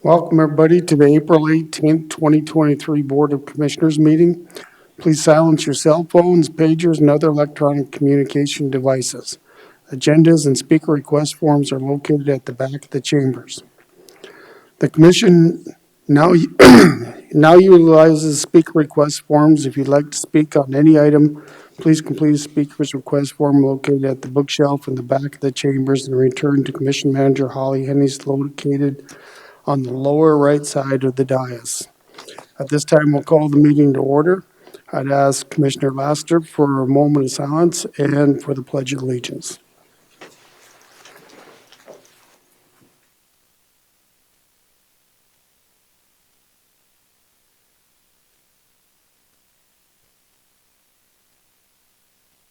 Welcome, everybody, to the April 18th, 2023 Board of Commissioners meeting. Please silence your cell phones, pagers, and other electronic communication devices. Agendas and speaker request forms are located at the back of the chambers. The Commission now, now utilizes speaker request forms. If you'd like to speak on any item, please complete a speaker's request form located at the bookshelf in the back of the chambers and return to Commission Manager Holly Hennies, located on the lower right side of the dais. At this time, we'll call the meeting to order. I'd ask Commissioner Laster for a moment of silence and for the Pledge of Allegiance.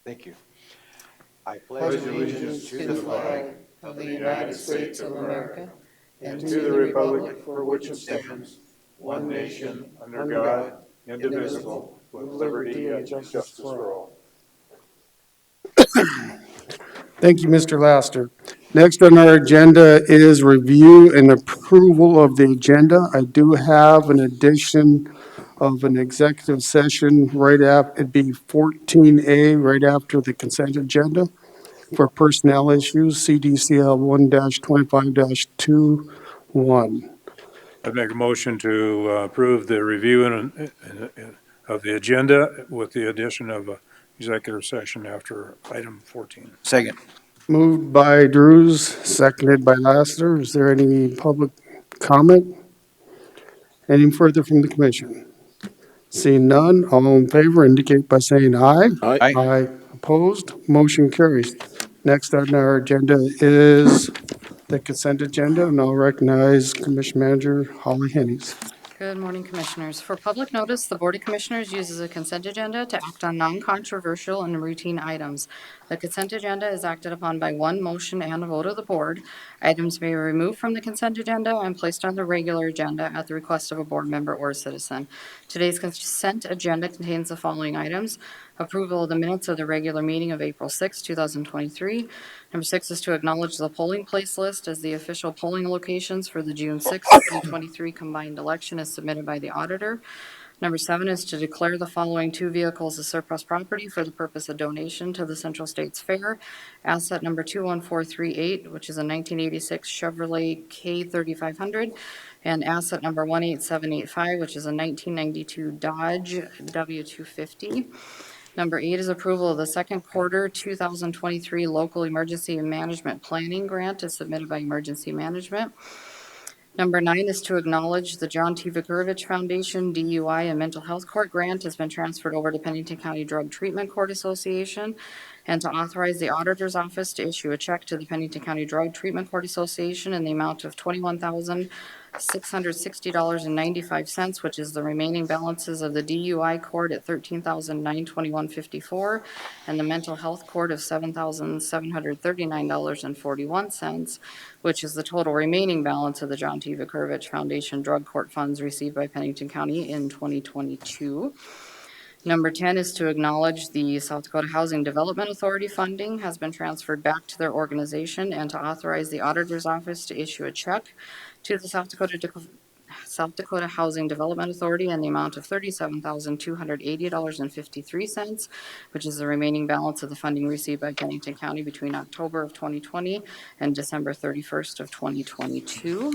Thank you. I pledge allegiance to the flag of the United States of America and to the republic for which it stands, one nation, under God, indivisible, with liberty and justice for all. Thank you, Mr. Laster. Next on our agenda is review and approval of the agenda. I do have an addition of an executive session right after, it'd be 14A, right after the consent agenda for personnel issues, CDCL 1-25-21. I'd make a motion to approve the review of the agenda with the addition of a executive session after item 14. Second. Moved by Drews, seconded by Laster. Is there any public comment? Any further from the commission? Seeing none, all in favor indicate by saying aye. Aye. Aye. Opposed? Motion carries. Next on our agenda is the consent agenda, and I'll recognize Commission Manager Holly Hennies. Good morning, Commissioners. For public notice, the Board of Commissioners uses a consent agenda to act on non-controversial and routine items. The consent agenda is acted upon by one motion and a vote of the Board. Items may be removed from the consent agenda and placed on the regular agenda at the request of a board member or citizen. Today's consent agenda contains the following items: approval of the minutes of the regular meeting of April 6, 2023. Number 6 is to acknowledge the polling place list as the official polling locations for the June 6, 2023 combined election as submitted by the auditor. Number 7 is to declare the following two vehicles as surplus property for the purpose of donation to the Central States Fair. Asset number 21438, which is a 1986 Chevrolet K3500, and asset number 18785, which is a 1992 Dodge W250. Number 8 is approval of the second quarter 2023 local emergency management planning grant as submitted by Emergency Management. Number 9 is to acknowledge the John T. Vukurovich Foundation DUI and Mental Health Court grant has been transferred over to Pennington County Drug Treatment Court Association, and to authorize the Auditor's Office to issue a check to the Pennington County Drug Treatment Court Association in the amount of $21,660.95, which is the remaining balances of the DUI court at $13,921.54 and the mental health court of $7,739.41, which is the total remaining balance of the John T. Vukurovich Foundation drug court funds received by Pennington County in 2022. Number 10 is to acknowledge the South Dakota Housing Development Authority funding has been transferred back to their organization, and to authorize the Auditor's Office to issue a check to the South Dakota Housing Development Authority in the amount of $37,280.53, which is the remaining balance of the funding received by Pennington County between October of 2020 and December 31st of 2022.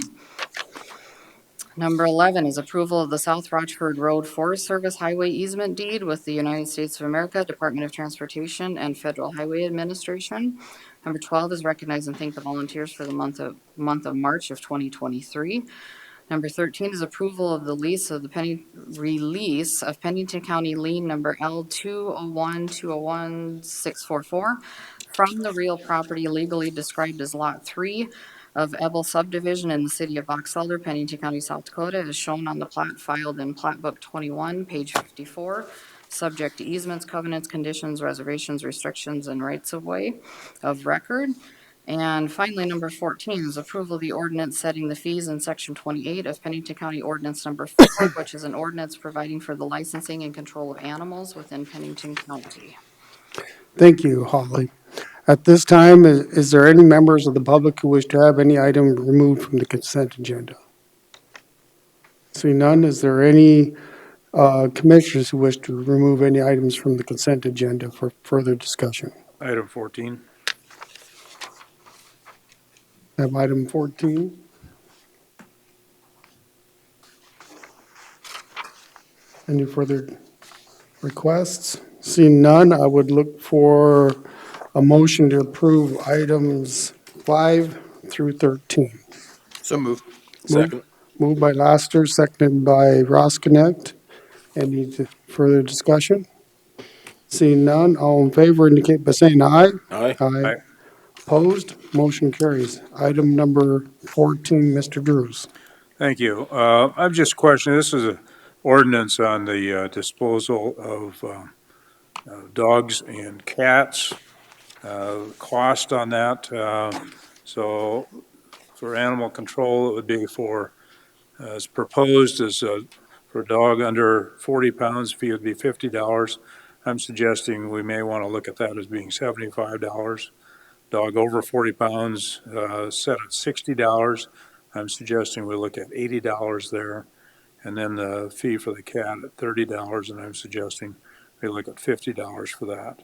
Number 11 is approval of the South Rochford Road Forest Service Highway Easement Deed with the United States of America, Department of Transportation, and Federal Highway Administration. Number 12 is recognize and thank the volunteers for the month of March of 2023. Number 13 is approval of the release of Pennington County lien number L201201644 from the real property legally described as Lot 3 of Ebel subdivision in the city of Box Elder, Pennington County, South Dakota, as shown on the plat filed in Plat Book 21, page 54, subject to easements, covenants, conditions, reservations, restrictions, and rights-of-way of record. And finally, number 14 is approval of the ordinance setting the fees in section 28 of Pennington County Ordinance number 4, which is an ordinance providing for the licensing and control of animals within Pennington County. Thank you, Holly. At this time, is there any members of the public who wish to have any item removed from the consent agenda? Seeing none, is there any commissioners who wish to remove any items from the consent agenda for further discussion? Item 14. Have item 14. Any further requests? Seeing none, I would look for a motion to approve items 5 through 13. So moved. Second. Moved by Laster, seconded by Roskinick. Any further discussion? Seeing none, all in favor indicate by saying aye. Aye. Aye. Opposed? Motion carries. Item number 14, Mr. Drews. Thank you. I'm just questioning, this is an ordinance on the disposal of dogs and cats, cost on that. So for animal control, it would be for, as proposed, is for a dog under 40 pounds, fee would be $50. I'm suggesting we may want to look at that as being $75. Dog over 40 pounds, set at $60. I'm suggesting we look at $80 there. And then the fee for the cat at $30, and I'm suggesting we look at $50 for that.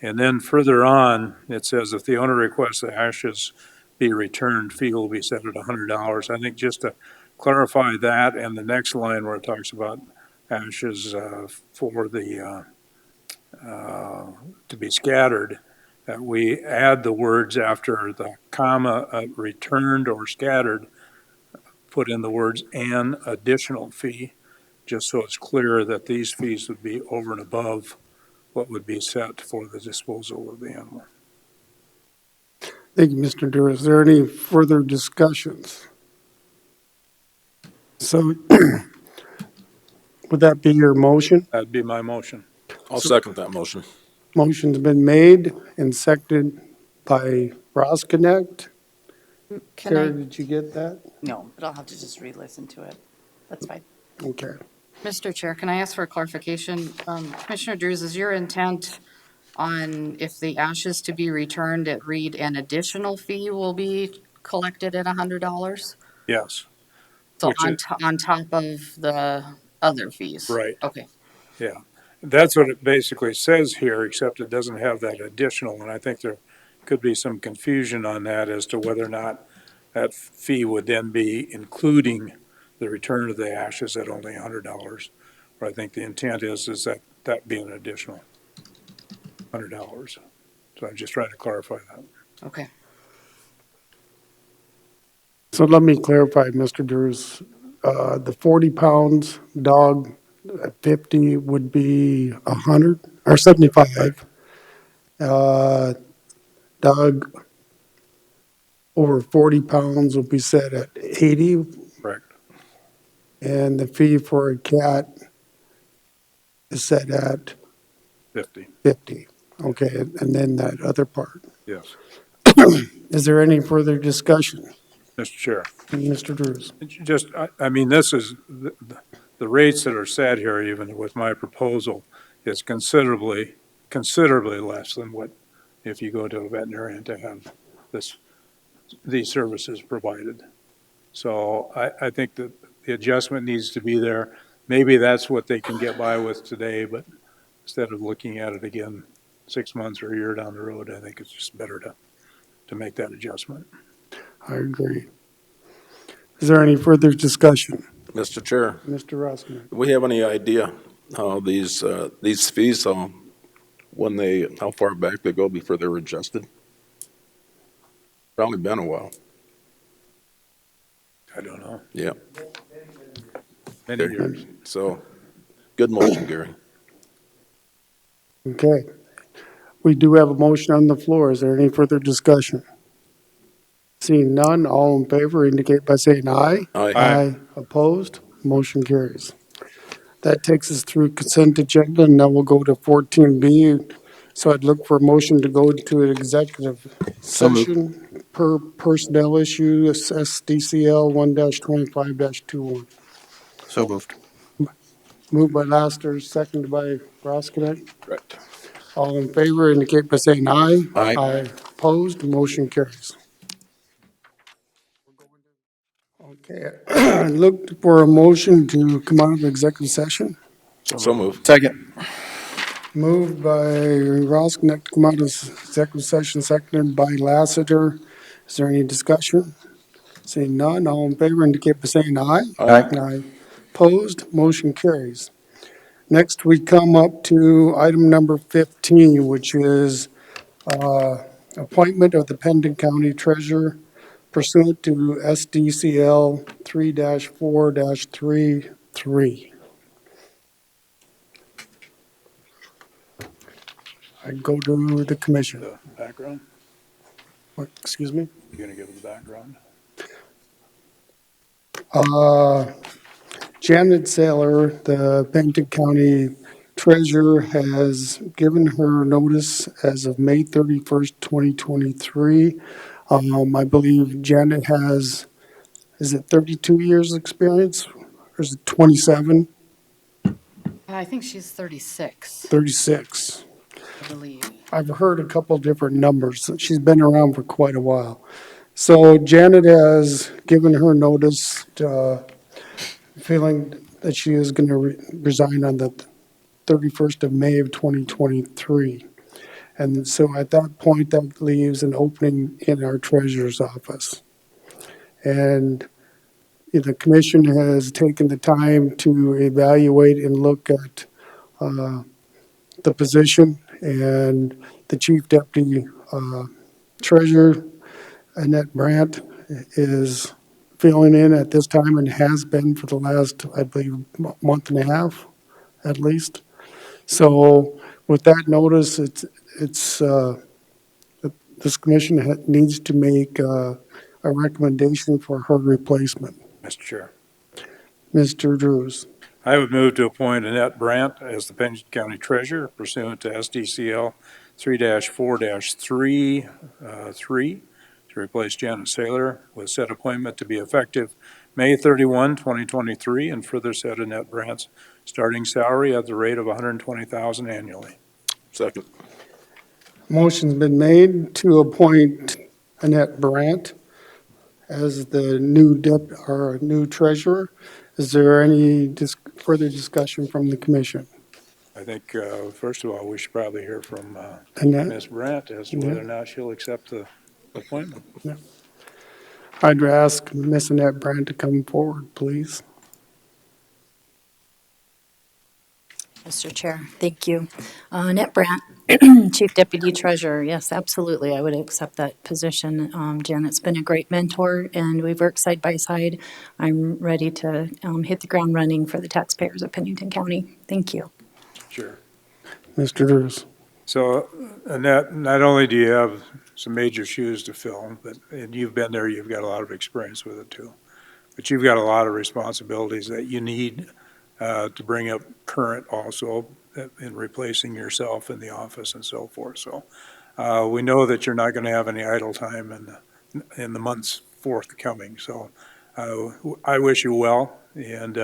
And then further on, it says if the owner requests the ashes be returned, fee will be set at $100. I think just to clarify that, and the next line where it talks about ashes for the to be scattered, that we add the words after the comma, returned or scattered, put in the words "an additional fee," just so it's clear that these fees would be over and above what would be set for the disposal of the animal. Thank you, Mr. Drews. Is there any further discussions? So would that be your motion? That'd be my motion. I'll second that motion. Motion's been made and seconded by Can Roskinick. Sarah, I, did you get that? no, but I'll have to just re-listen to it. That's fine. Okay. Mr. Chair, can I ask for a clarification? Commissioner Drews, is your intent on if the ashes to be returned, it read an additional fee will be collected at $100? Yes, So Which on, is- on top of the other fees? Right. Okay. yeah. That's what it basically says here, except it doesn't have that additional, and I think there could be some confusion on that as to whether or not that fee would then be including the return of the ashes at only $100. But I think the intent is that that be an additional $100. So I'm just trying to clarify that. Okay. So let me clarify, Mr. Drews. The 40 pounds dog at 50 would be 100 or 75. Dog over 40 pounds will be set at 80, Correct. and the fee for a cat is set at 50, 50. Okay, and then that other part. yes. Is there any further discussion, Mr. Chair. Mr. Drews? Just, I mean, this is, the rates that are set here, even with my proposal, is considerably less than what, if you go to a veterinarian to have these services provided. So I think that the adjustment needs to be there. Maybe that's what they can get by with today, but instead of looking at it again 6 months or a year down the road, I think it's just better to make that adjustment. I agree. Is there any further discussion? Mr. Chair, Mr. Roskinick? do we have any idea how these fees, how far back they go before they're adjusted? Probably been a while. I don't know, Yeah. many years. So, good motion, Gary. Okay. We do have a motion on the floor. Is there any further discussion? Seeing none, all in favor indicate by saying aye. Aye. Aye. Opposed? Motion carries. That takes us through consent agenda, and now we'll go to 14B. So I'd look for a motion to go to an executive So moved. session per personnel issue, SDCL 1-25-21. So moved. Moved by Laster, seconded by Roskinick. Correct. All in favor indicate by saying aye. Aye. Opposed? Motion carries. Okay, look for a motion to come out of executive session. So moved. Second. Moved by Rosknecht to come out of executive session, seconded by Lassiter. Is there any discussion? Seeing none, all in favor indicate by saying aye. Aye. Aye. Opposed, motion carries. Next, we come up to item number 15, which is appointment of the Pennington County Treasurer pursuant to SDCL 3-4-33. I go to the commission. The background, What, excuse me? you gonna give us the background? Janet Saylor, the Pennington County Treasurer, has given her notice as of May 31st, 2023. I believe Janet has, is it 32 years' experience? Or is it 27? I think she's 36, 36. I believe. I've heard a couple different numbers. She's been around for quite a while. So Janet has given her notice, feeling that she is going to resign on the 31st of May of 2023. And so at that point, that leaves an opening in our treasurer's office. And the commission has taken the time to evaluate and look at the position, and the chief deputy treasurer, Annette Brandt, is filling in at this time and has been for the last, I believe, month and a half at least. So with that notice, this commission needs to make a recommendation for her replacement. Mr. Chair. Mr. Drews. I would move to appoint Annette Brandt as the Pennington County Treasurer pursuant to SDCL 3-4-3, to replace Janet Saylor with said appointment to be effective May 31, 2023, and further set Annette Brandt's starting salary at the rate of $120,000 annually. Second. Motion's been made to appoint Annette Brandt as the our new treasurer. Is there any further discussion from the commission? I think, first of all, we should probably hear from Annette, Ms. Brandt as to whether or not she'll accept the appointment. I'd ask Miss Annette Brandt to come forward, please. Mr. Chair, thank you. Annette Brandt, Chief Deputy Treasurer. Yes, absolutely, I would accept that position. Janet's been a great mentor, and we've worked side by side. I'm ready to hit the ground running for the taxpayers of Pennington County. Thank you. Sure. Mr. Drews. So, Annette, not only do you have some major shoes to fill, and you've been there, you've got a lot of experience with it too, but you've got a lot of responsibilities that you need to bring up current also in replacing yourself in the office and so forth. So we know that you're not going to have any idle time in the months forthcoming. So I wish you well, and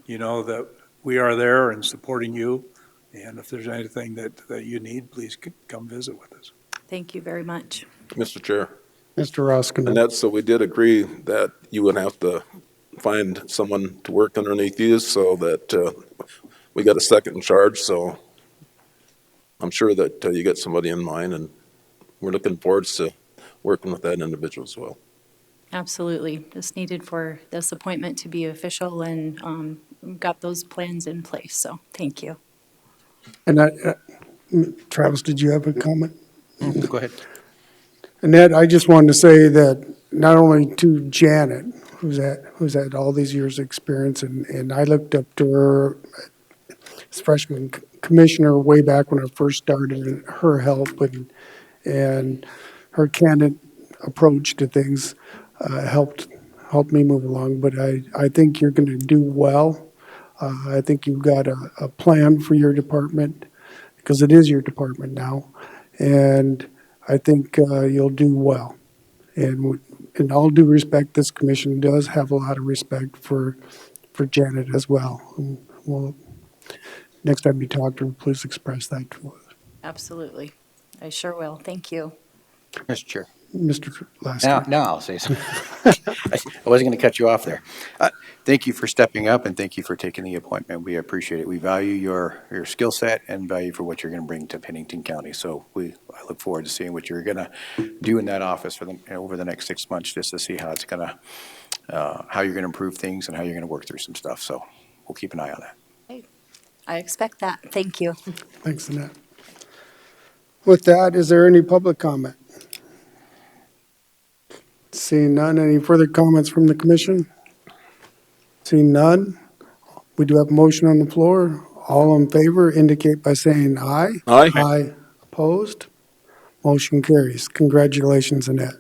you know that we are there and supporting you. And if there's anything that you need, please come visit with us. Thank you very much. Mr. Chair. Mr. Roskinen. And so we did agree that you would have to find someone to work underneath you so that we got a second in charge. So I'm sure that you get somebody in mind, and we're looking forward to working with that individual as well. Absolutely. Just needed for this appointment to be official, and got those plans in place, so thank you. And Travis, did you have a comment? Go ahead. Annette, I just wanted to say that not only to Janet, who's had all these years' experience, and I looked up to her as freshman commissioner way back when I first started, and her help and her candid approach to things helped me move along. But I think you're going to do well. I think you've got a plan for your department, because it is your department now, and I think you'll do well. And in all due respect, this commission does have a lot of respect for Janet as well. And well, next time you talk to her, please express that to her. Absolutely. I sure will. Thank you. Mr. Chair. Mr. Lasky. Now I'll say something. I wasn't going to cut you off there. Thank you for stepping up, and thank you for taking the appointment. We appreciate it. We value your skill set and value for what you're going to bring to Pennington County. So I look forward to seeing what you're going to do in that office for over the next 6 months, just to see how it's going to, how you're going to improve things and how you're going to work through some stuff. So we'll keep an eye on that. I expect that. Thank you. Thanks, Annette. With that, is there any public comment? Seeing none, any further comments from the commission? Seeing none, we do have a motion on the floor. All in favor indicate by saying aye. Aye. Aye. Opposed? Motion carries. Congratulations, Annette.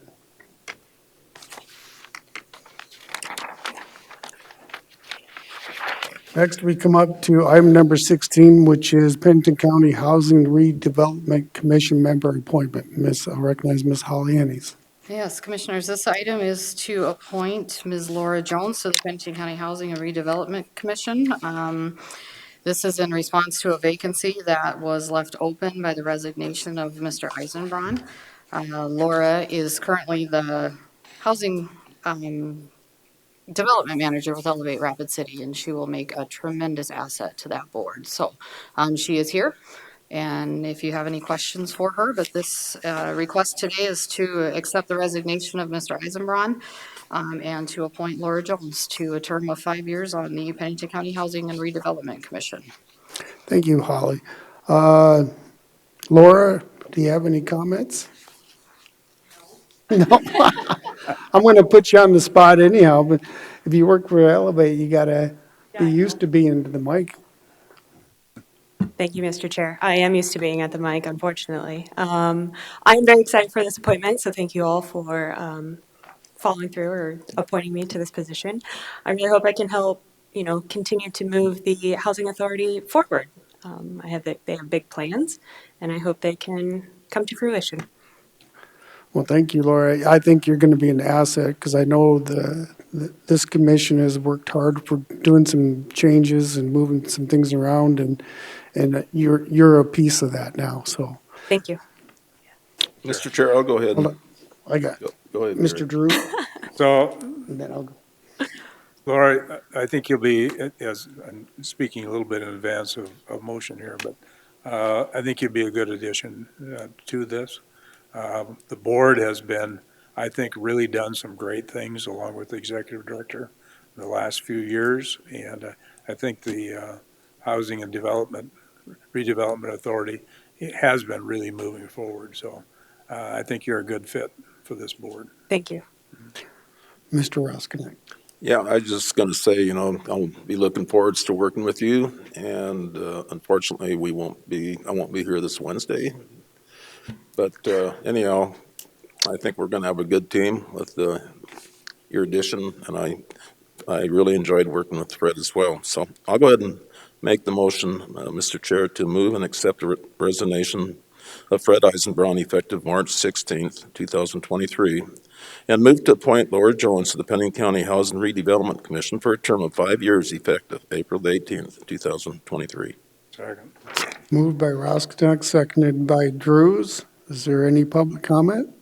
Next, we come up to item number 16, which is Pennington County Housing Redevelopment Commission member appointment. I'll recognize Ms. Holly Hennies. Yes, Commissioners, this item is to appoint Ms. Laura Jones to the Pennington County Housing and Redevelopment Commission. This is in response to a vacancy that was left open by the resignation of Mr. Eisenbraun. Laura is currently the Housing Development Manager with Elevate Rapid City, and she will make a tremendous asset to that board. So she is here. And if you have any questions for her, but this request today is to accept the resignation of Mr. Eisenbraun and to appoint Laura Jones to a term of 5 years on the Pennington County Housing and Redevelopment Commission. Thank you, Holly. Laura, do you have any comments? No. I'm going to put you on the spot anyhow, but if you work for Elevate, you got to be used to being to the mic. Thank you, Mr. Chair. I am used to being at the mic, unfortunately. I'm very excited for this appointment, so thank you all for following through or appointing me to this position. I really hope I can help, continue to move the Housing Authority forward. They have big plans, and I hope they can come to fruition. Well, thank you, Laura. I think you're going to be an asset because I know this commission has worked hard for doing some changes and moving some things around, and you're a piece of that now. So Thank you. Mr. Chair, I'll go ahead. Hold on. I got Go ahead, Mr. Gary. Drew, So, and then I'll go. Laura, I think you'll be, as I'm speaking a little bit in advance of motion here, but I think you'd be a good addition to this. The board has been, I think, really done some great things along with the executive director in the last few years, and I think the Housing and Redevelopment Authority has been really moving forward. So I think you're a good fit for this board. Thank you. Mr. Roskinek. Yeah, I was just going to say, I'll be looking forward to working with you, and unfortunately, I won't be here this Wednesday. But anyhow, I think we're going to have a good team with your addition, and I really enjoyed working with Fred as well. So I'll go ahead and make the motion, Mr. Chair, to move and accept the resignation of Fred Eisenbraun effective March 16th, 2023, and move to appoint Laura Jones to the Pennington County Housing Redevelopment Commission for a term of 5 years effective April 18th, 2023. Second. Moved by Roskinek, seconded by Drews. Is there any public comment?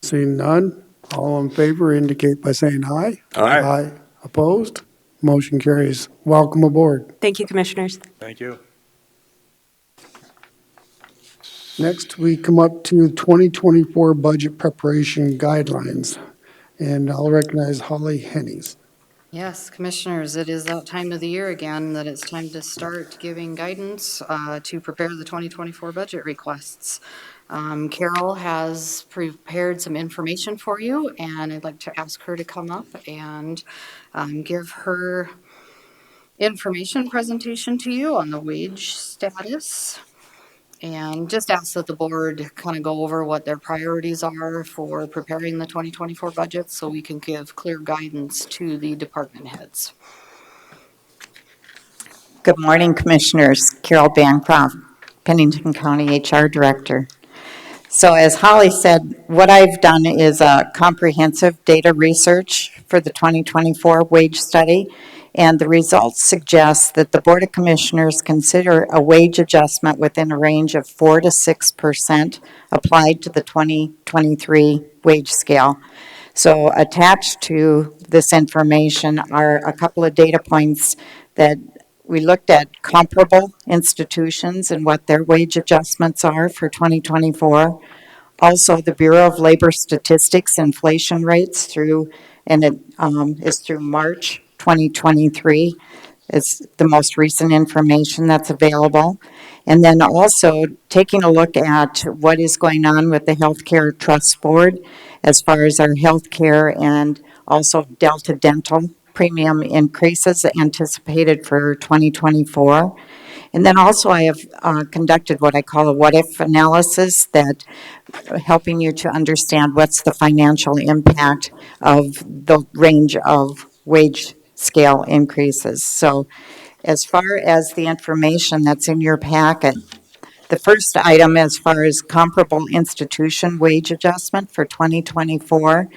Seeing none, all in favor indicate by saying aye. Aye. Aye. Opposed? Motion carries. Welcome aboard. Thank you, Commissioners. Thank you. Next, we come up to 2024 budget preparation guidelines, and I'll recognize Holly Hennies. Yes, Commissioners, it is that time of the year again that it's time to start giving guidance to prepare the 2024 budget requests. Carol has prepared some information for you, and I'd like to ask her to come up and give her information presentation to you on the wage status. And just ask that the board kind of go over what their priorities are for preparing the 2024 budget so we can give clear guidance to the department heads. Good morning, Commissioners. Carol Bancroft, Pennington County HR Director. So as Holly said, what I've done is a comprehensive data research for the 2024 wage study, and the results suggest that the Board of Commissioners consider a wage adjustment within a range of 4 to 6% applied to the 2023 wage scale. So attached to this information are a couple of data points that we looked at comparable institutions and what their wage adjustments are for 2024. Also, the Bureau of Labor Statistics inflation rates through, and it is through March 2023. It's the most recent information that's available. And then also taking a look at what is going on with the Healthcare Trust Board as far as our healthcare and also Delta Dental premium increases anticipated for 2024. And then also I have conducted what I call a what-if analysis that helping you to understand what's the financial impact of the range of wage scale increases. So as far as the information that's in your packet, the first item as far as comparable institution wage adjustment for 2024,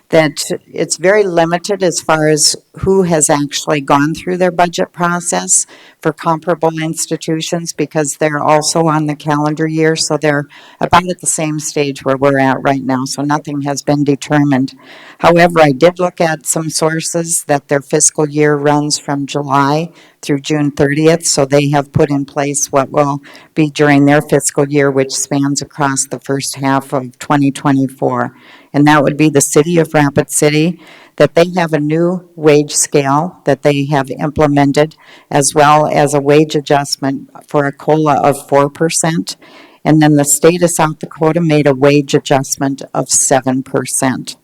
that it's very limited as far as who has actually gone through their budget process for comparable institutions because they're also on the calendar year, so they're about at the same stage where we're at right now, so nothing has been determined. However, I did look at some sources that their fiscal year runs from July through June 30th, so they have put in place what will be during their fiscal year, which spans across the first half of 2024. And that would be the city of Rapid City, that they have a new wage scale that they have implemented, as well as a wage adjustment for a COLA of 4%. And then the state of South Dakota made a wage adjustment of 7%.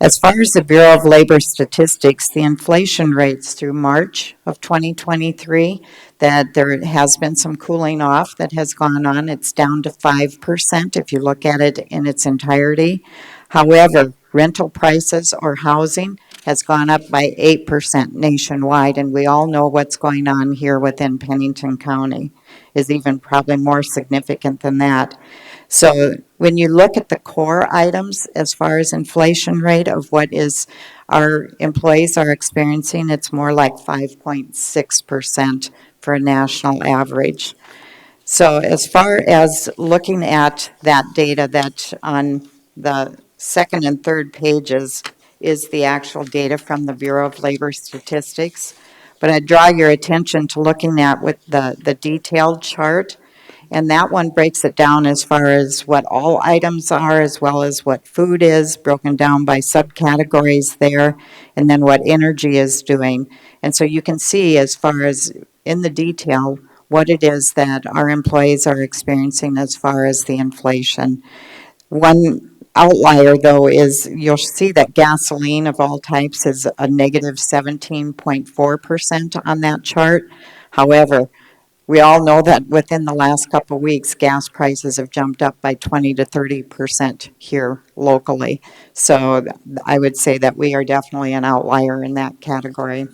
As far as the Bureau of Labor Statistics, the inflation rates through March of 2023, that there has been some cooling off that has gone on. It's down to 5% if you look at it in its entirety. However, rental prices or housing has gone up by 8% nationwide, and we all know what's going on here within Pennington County is even probably more significant than that. So when you look at the core items as far as inflation rate of what is our employees are experiencing, it's more like 5.6% for a national average. So as far as looking at that data, that on the second and third pages is the actual data from the Bureau of Labor Statistics. But I draw your attention to looking at with the detailed chart. And that one breaks it down as far as what all items are, as well as what food is, broken down by subcategories there, and then what energy is doing. And so you can see as far as in the detail what it is that our employees are experiencing as far as the inflation. One outlier, though, is you'll see that gasoline of all types is a negative 17.4% on that chart. However, we all know that within the last couple of weeks, gas prices have jumped up by 20 to 30% here locally. So I would say that we are definitely an outlier in that category.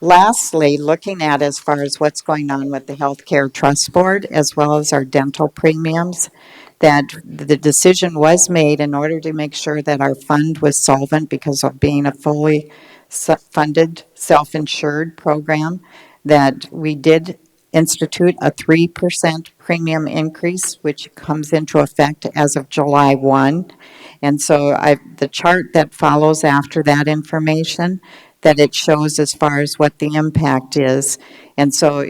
Lastly, looking at as far as what's going on with the Healthcare Trust Board, as well as our dental premiums, that the decision was made in order to make sure that our fund was solvent because of being a fully funded, self-insured program, that we did institute a 3% premium increase, which comes into effect as of July 1. And so the chart that follows after that information, that it shows as far as what the impact is. And so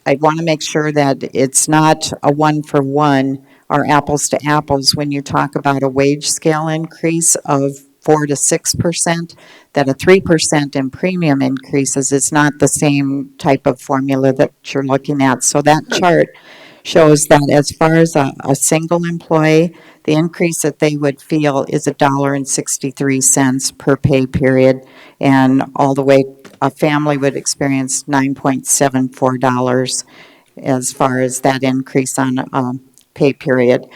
I want to make sure that it's not a one-for-one or apples to apples when you talk about a wage scale increase of 4 to 6%, that a 3% in premium increases is not the same type of formula that you're looking at. So that chart shows that as far as a single employee, the increase that they would feel is $1.63 per pay period, and all the way a family would experience $9.74 as far as that increase on pay period.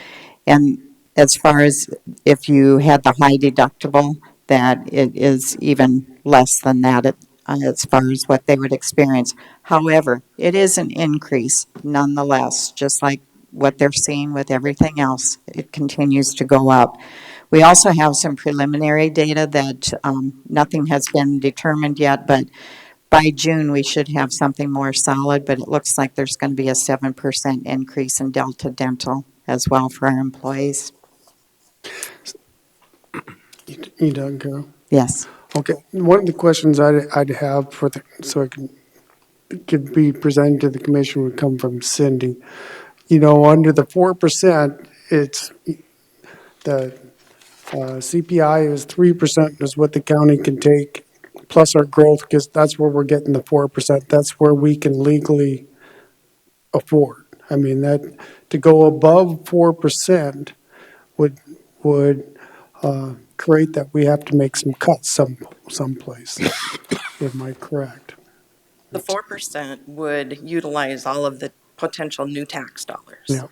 And as far as if you had the high deductible, that it is even less than that as far as what they would experience. However, it is an increase nonetheless, just like what they're seeing with everything else. It continues to go up. We also have some preliminary data that nothing has been determined yet, but by June, we should have something more solid, but it looks like there's going to be a 7% increase in Delta Dental as well for our employees. You done, Carol? Yes. Okay, one of the questions I'd have for the, so I could be presented to the commission would come from Cindy. You know, under the 4%, it's, the CPI is 3% is what the county can take, plus our growth, because that's where we're getting the 4%. That's where we can legally afford. I mean, that, to go above 4% would create that we have to make some cuts someplace. Am I correct? The 4% would utilize all of the potential new tax dollars. Yeah.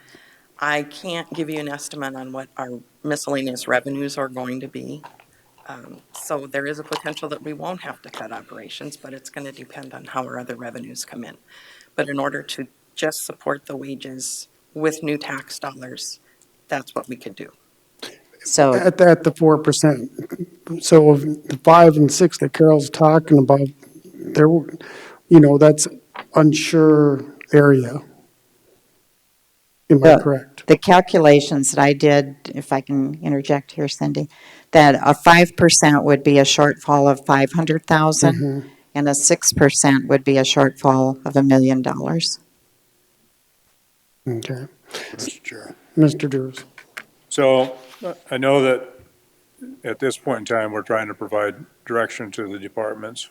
I can't give you an estimate on what our miscellaneous revenues are going to be. So there is a potential that we won't have to cut operations, but it's going to depend on how our other revenues come in. But in order to just support the wages with new tax dollars, that's what we could do. So At the 4%. So of the 5 and 6 that Carol's talking about, there, you know, that's unsure area. Am I correct? the calculations that I did, if I can interject here, Cindy, that a 5% would be a shortfall of 500,000, and a 6% would be a shortfall of $1 million. Okay. Mr. Chair. Mr. Drews. So I know that at this point in time, we're trying to provide direction to the departments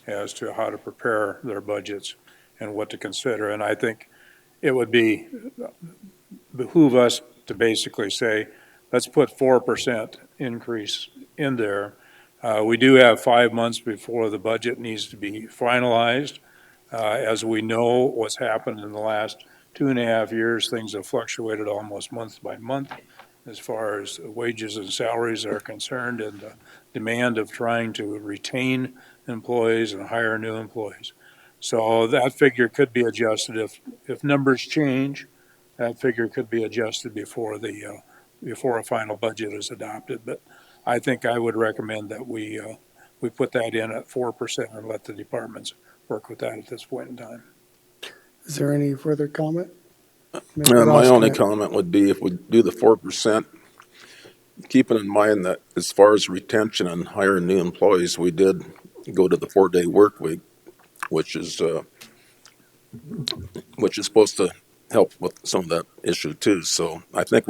as to how to prepare their budgets and what to consider. And I think it would behoove us to basically say, let's put 4% increase in there. We do have 5 months before the budget needs to be finalized. As we know what's happened in the last 2.5 years, things have fluctuated almost month by month as far as wages and salaries are concerned, and the demand of trying to retain employees and hire new employees. So that figure could be adjusted if numbers change. That figure could be adjusted before a final budget is adopted. But I think I would recommend that we put that in at 4% and let the departments work with that at this point in time. Is there any further comment? My only comment would be if we do the 4%, keeping in mind that as far as retention and hiring new employees, we did go to the 4-day work week, which is supposed to help with some of that issue too. So I think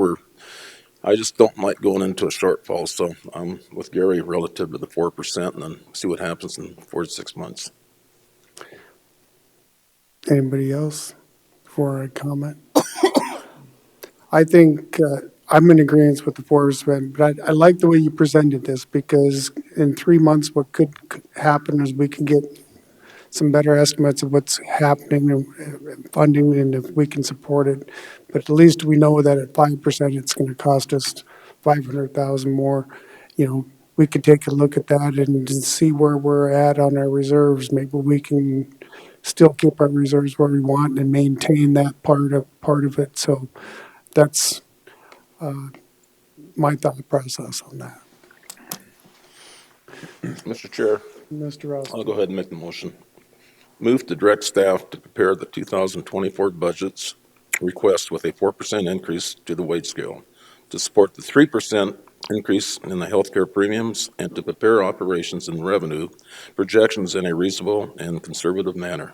I just don't like going into a shortfall. So I'm with Gary relative to the 4% and then see what happens in 4 to 6 months. Anybody else before I comment? I think I'm in agreement with the 4%, but I like the way you presented this, because in 3 months, what could happen is we can get some better estimates of what's happening and funding, and if we can support it. But at least we know that at 5%, it's going to cost us 500,000 more. You know, we could take a look at that and see where we're at on our reserves. Maybe we can still keep our reserves where we want and maintain that part of it. So that's my thought process on that. Mr. Chair, Mr. Ross. I'll go ahead and make the motion. Move to direct staff to prepare the 2024 budgets request with a 4% increase to the wage scale, to support the 3% increase in the healthcare premiums, and to prepare operations and revenue projections in a reasonable and conservative manner.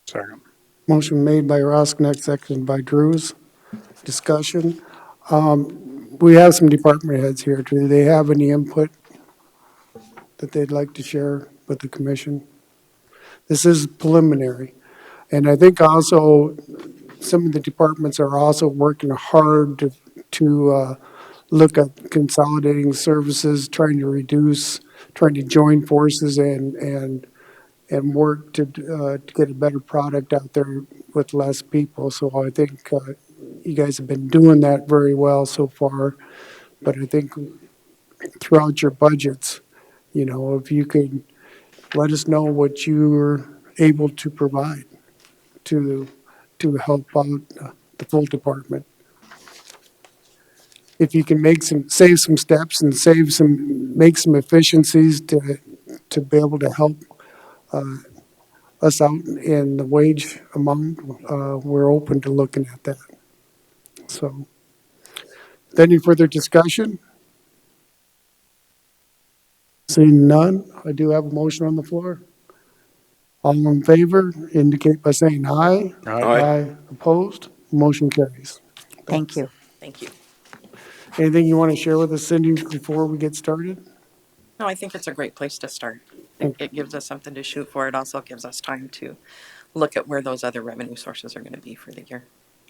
Second. Motion made by Rosknecht, seconded by Drews. Discussion. We have some department heads here. Do they have any input that they'd like to share with the commission? This is preliminary. And I think also some of the departments are also working hard to look at consolidating services, trying to join forces and work to get a better product out there with less people. So I think you guys have been doing that very well so far. But I think throughout your budgets, you know, if you could let us know what you're able to provide to help out the full department. If you can save some steps and make some efficiencies to be able to help us out in the wage amount, we're open to looking at that. So, any further discussion? Seeing none, I do have a motion on the floor. All in favor indicate by saying aye. Aye. Opposed? Motion carries. Thank you. Thank you. Anything you want to share with us, Cindy, before we get started? No, I think it's a great place to start. It gives us something to shoot for. It also gives us time to look at where those other revenue sources are going to be for the year.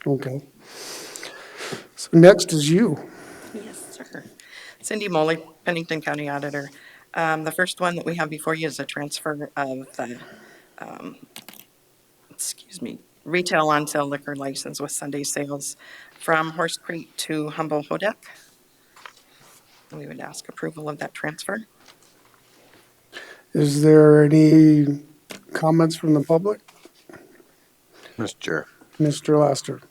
Okay. So next is you. Yes, sir. Cindy Moley, Pennington County Auditor. The first one that we have before you is a transfer of the, retail on-sale liquor license with Sunday sales from Horse Creek to Humboldt Hodeck. We would ask approval of that transfer. Is there any comments from the public? Mr. Chair, Mr. Laster.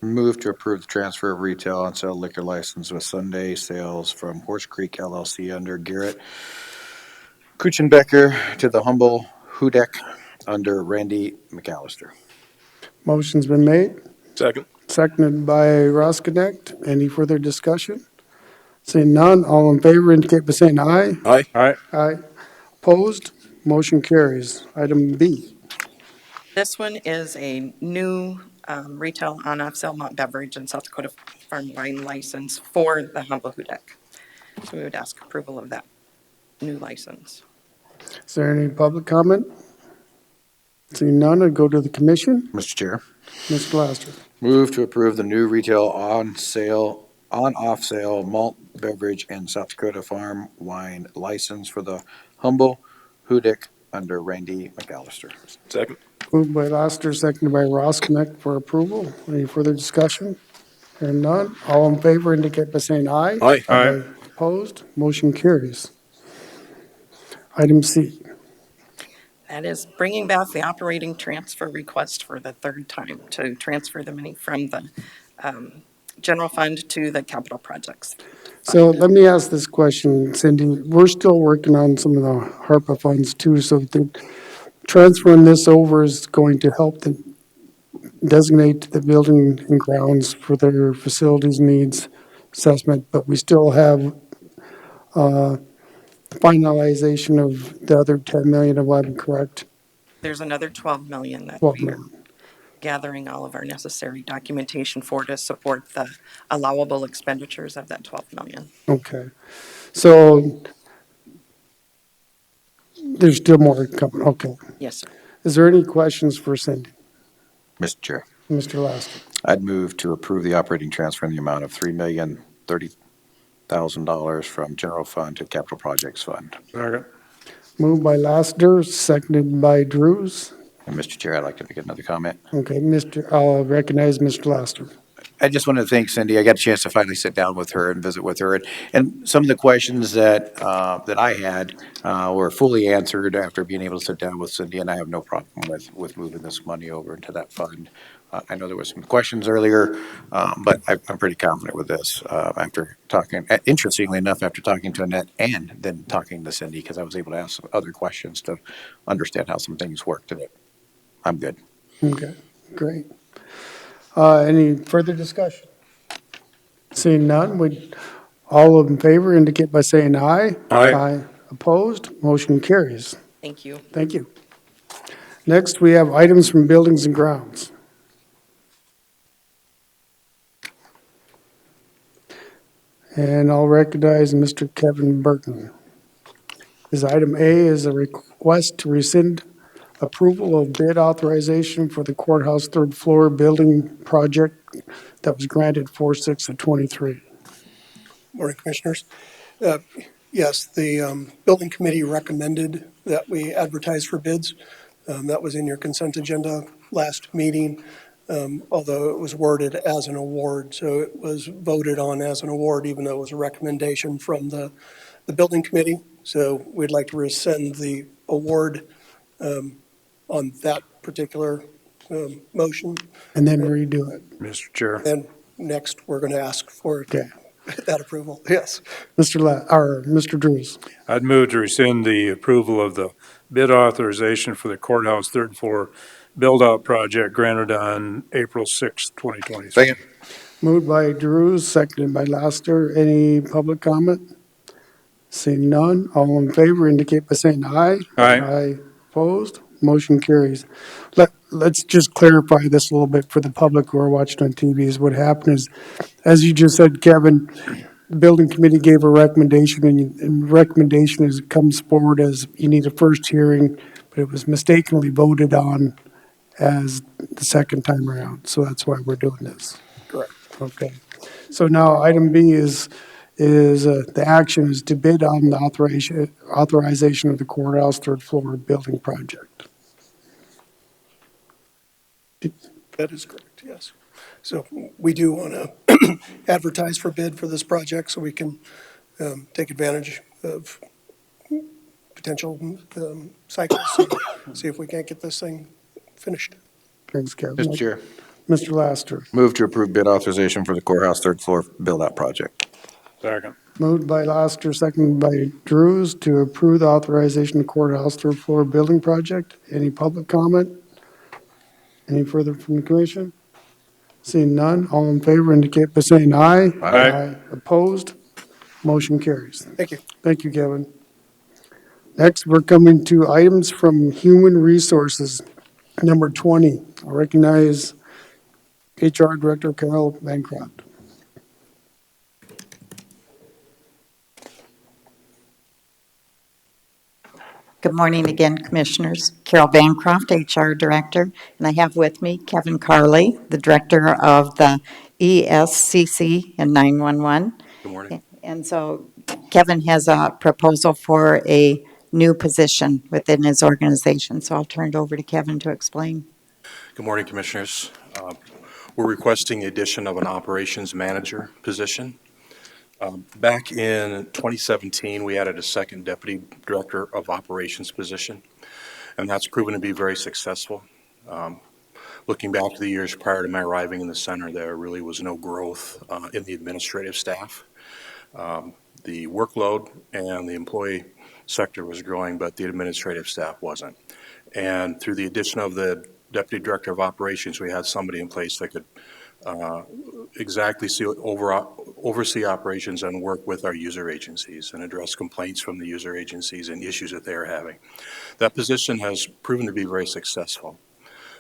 move to approve the transfer of retail on sale liquor license with Sunday sales from Horse Creek LLC under Garrett Kuchenbecker to the Humble Hudak under Randy McAllister. Motion's been made, Second. seconded by Roskinick. Any further discussion? Seeing none, all in favor indicate by saying aye. Aye. Aye. Aye. Opposed? Motion carries. Item B. This one is a new retail on-off sale malt beverage and South Dakota farm wine license for the Humble Hudak. So we would ask approval of that new license. Is there any public comment? Seeing none, I go to the commission. Mr. Chair, Mr. Laster. move to approve the new retail on-off sale malt beverage and South Dakota farm wine license for the Humble Hudak under Randy McAllister. Second. Moved by Laster, seconded by Roskinick for approval. Any further discussion? Hearing none, all in favor indicate by saying aye. Aye. Aye. Opposed? Motion carries. Item C. That is bringing back the operating transfer request for the third time to transfer the money from the general fund to the capital projects. So let me ask this question, Cindy. We're still working on some of the HARPA funds too, so transferring this over is going to help designate the building and grounds for their facilities needs assessment, but we still have finalization of the other 10 million, if I'm correct. There's another 12 million that 12 we are million. gathering all of our necessary documentation for to support the allowable expenditures of that 12 million. Okay. So there's still more coming. Okay. Yes, sir. Is there any questions for Cindy? Mr. Chair, Mr. Laster. I'd move to approve the operating transfer in the amount of $3,030,000 from general fund to capital projects fund. Second. Moved by Laster, seconded by Drews. And Mr. Chair, I'd like to make another comment. Okay, I'll recognize Mr. Laster. I just want to thank Cindy. I got a chance to finally sit down with her and visit with her. And some of the questions that I had were fully answered after being able to sit down with Cindy, and I have no problem with moving this money over into that fund. I know there were some questions earlier, but I'm pretty confident with this after talking, interestingly enough, after talking to Annette and then talking to Cindy, because I was able to ask some other questions to understand how some things work today. I'm good. Okay, great. Any further discussion? Seeing none, all in favor indicate by saying aye. Aye. Opposed? Motion carries. Thank you. Thank you. Next, we have items from buildings and grounds. And I'll recognize Mr. Kevin Burton. His item A is a request to rescind approval of bid authorization for the courthouse third floor building project that was granted 4/6/23. Morning, Commissioners. Yes, the building committee recommended that we advertise for bids. That was in your consent agenda last meeting, although it was worded as an award. So it was voted on as an award, even though it was a recommendation from the building committee. So we'd like to rescind the award on that particular motion, And then redo it. Mr. Chair, and next, we're going to ask for Okay. that approval. Yes. Mr. Drews. I'd move to rescind the approval of the bid authorization for the courthouse third floor build-out project granted on April 6, 2023. Second. Moved by Drews, seconded by Laster. Any public comment? Seeing none, all in favor indicate by saying aye. Aye. Aye. Opposed? Motion carries. Let's just clarify this a little bit for the public who are watching on TV is what happened is, as you just said, Kevin, the building committee gave a recommendation and recommendation is comes forward as you need a first hearing, but it was mistakenly voted on as the second time around. So that's why we're doing this. Correct. Okay. So now item B is the action is to bid on the authorization of the courthouse third floor building project. That is correct, yes. So we do want to advertise for bid for this project so we can take advantage of potential cycles, see if we can't get this thing finished. Thanks, Kevin. Mr. Chair, Mr. Laster. move to approve bid authorization for the courthouse third floor build-out project. Second. Moved by Laster, seconded by Drews to approve the authorization of courthouse third floor building project. Any public comment? Any further from the commission? Seeing none, all in favor indicate by saying aye. Aye. Opposed? Motion carries. Thank you. Thank you, Kevin. Next, we're coming to items from Human Resources. Number 20, I recognize HR Director Carol Bancroft. Good morning again, Commissioners. Carol Bancroft, HR Director, and I have with me Kevin Carley, the Director of the ESCC and 911. Good morning. And so Kevin has a proposal for a new position within his organization, so I'll turn it over to Kevin to explain. Good morning, Commissioners. We're requesting the addition of an operations manager position. Back in 2017, we added a second deputy director of operations position, and that's proven to be very successful. Looking back to the years prior to my arriving in the center, there really was no growth in the administrative staff. The workload and the employee sector was growing, but the administrative staff wasn't. And through the addition of the deputy director of operations, we had somebody in place that could exactly oversee operations and work with our user agencies and address complaints from the user agencies and issues that they are having. That position has proven to be very successful.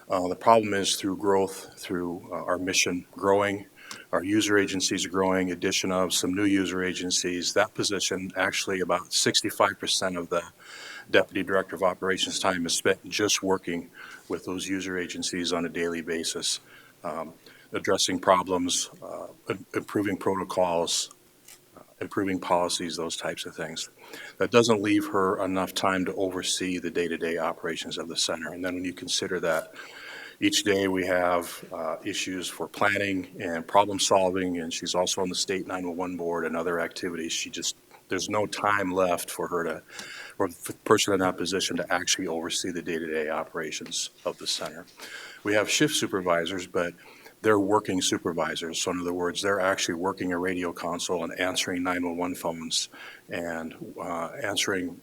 The problem is through growth, through our mission growing, our user agencies growing, addition of some new user agencies, that position actually about 65% of the Deputy Director of Operations time is spent just working with those user agencies on a daily basis, addressing problems, improving protocols, improving policies, those types of things. That doesn't leave her enough time to oversee the day-to-day operations of the center. And then when you consider that each day we have issues for planning and problem solving, and she's also on the state 911 board and other activities, there's no time left for her to, or the person in that position to actually oversee the day-to-day operations of the center. We have shift supervisors, but they're working supervisors. So in other words, they're actually working a radio console and answering 911 phones and answering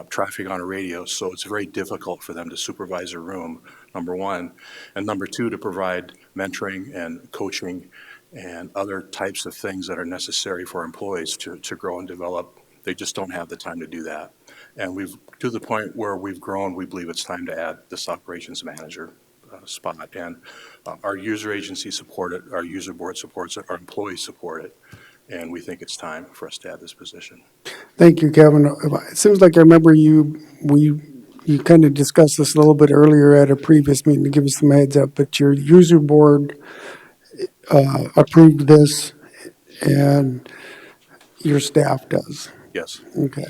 traffic on a radio. So it's very difficult for them to supervise a room, number one. And number two, to provide mentoring and coaching and other types of things that are necessary for employees to grow and develop. They just don't have the time to do that. And to the point where we've grown, we believe it's time to add this operations manager spot. And our user agency support it, our user board supports it, our employees support it, and we think it's time for us to add this position. Thank you, Kevin. It seems like I remember you kind of discussed this a little bit earlier at a previous meeting to give us some heads up, but your user board approved this and your staff does. Yes. Okay.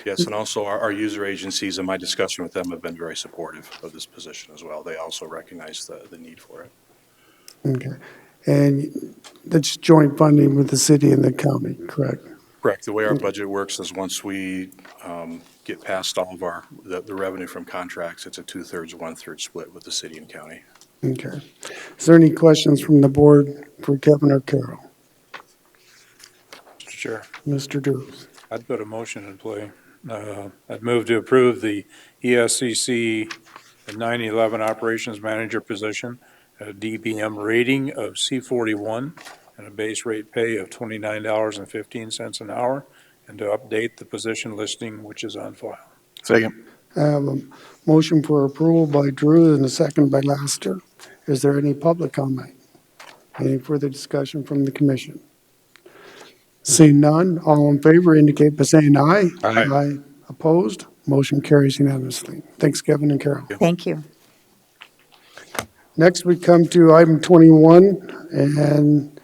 Yes, and also our user agencies, in my discussion with them, have been very supportive of this position as well. They also recognize the need for it. Okay. And that's joint funding with the city and the county, correct? Correct. The way our budget works is once we get past all of the revenue from contracts, it's a 2/3, 1/3 split with the city and county. Okay. Is there any questions from the board for Kevin or Carol? Mr. Chair, Mr. Drews? I'd put a motion in play. I'd move to approve the ESCC 9/11 Operations Manager position at a DBM rating of C41 and a base rate pay of $29.15 an hour, and to update the position listing which is on file. Second. I have a motion for approval by Drew and a second by Laster. Is there any public comment? Any further discussion from the commission? Seeing none, all in favor indicate by saying aye. Aye. Opposed? Motion carries unanimously. Thanks, Kevin and Carol. Thank you. Next, we come to item 21, and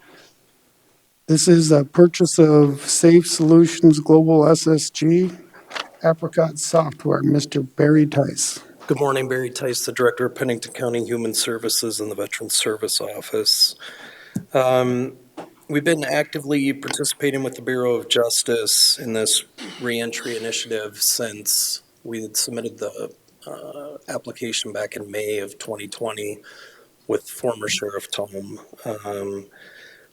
this is a purchase of Safe Solutions Global SSG Apricot Software. Mr. Barry Tice. Good morning, Barry Tice, the Director of Pennington County Human Services and the Veteran Service Office. We've been actively participating with the Bureau of Justice in this reentry initiative since we had submitted the application back in May of 2020 with former Sheriff Tome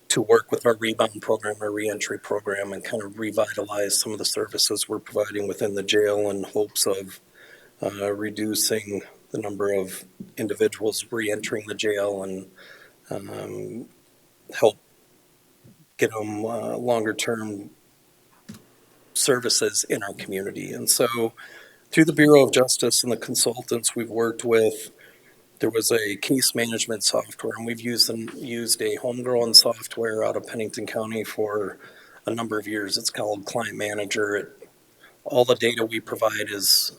to work with our rebound program, our reentry program, and kind of revitalize some of the services we're providing within the jail in hopes of reducing the number of individuals reentering the jail and help get them longer-term services in our community. And so through the Bureau of Justice and the consultants we've worked with, there was a case management software, and we've used a homegrown software out of Pennington County for a number of years. It's called Client Manager. All the data we provide is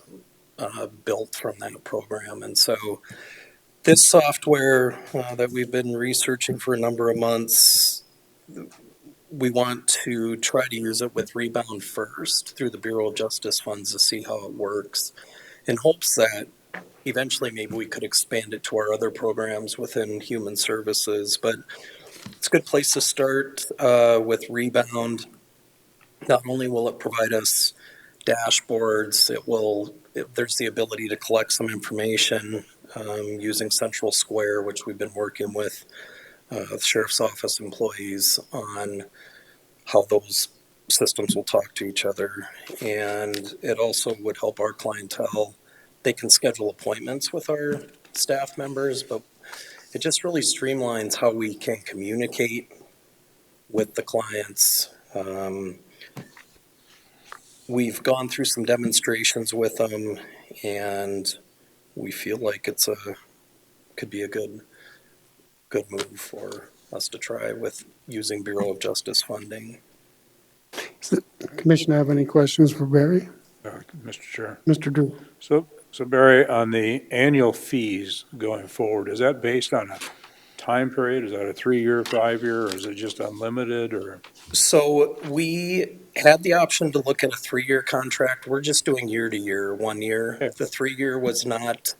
built from that program. And so this software that we've been researching for a number of months, we want to try to use it with Rebound first through the Bureau of Justice funds to see how it works, in hopes that eventually maybe we could expand it to our other programs within Human Services. But it's a good place to start with Rebound. Not only will it provide us dashboards, there's the ability to collect some information using Central Square, which we've been working with the Sheriff's Office employees on how those systems will talk to each other. And it also would help our clientele. They can schedule appointments with our staff members, but it just really streamlines how we can communicate with the clients. We've gone through some demonstrations with them, and we feel like could be a good move for us to try with using Bureau of Justice funding. Does the commission have any questions for Barry? Mr. Chair. Mr. Drew? So Barry, on the annual fees going forward, is that based on a time period? Is that a 3-year, 5-year, or is it just unlimited, or? So we had the option to look at a 3-year contract. We're just doing year to year, 1 year. Okay. The 3-year was not,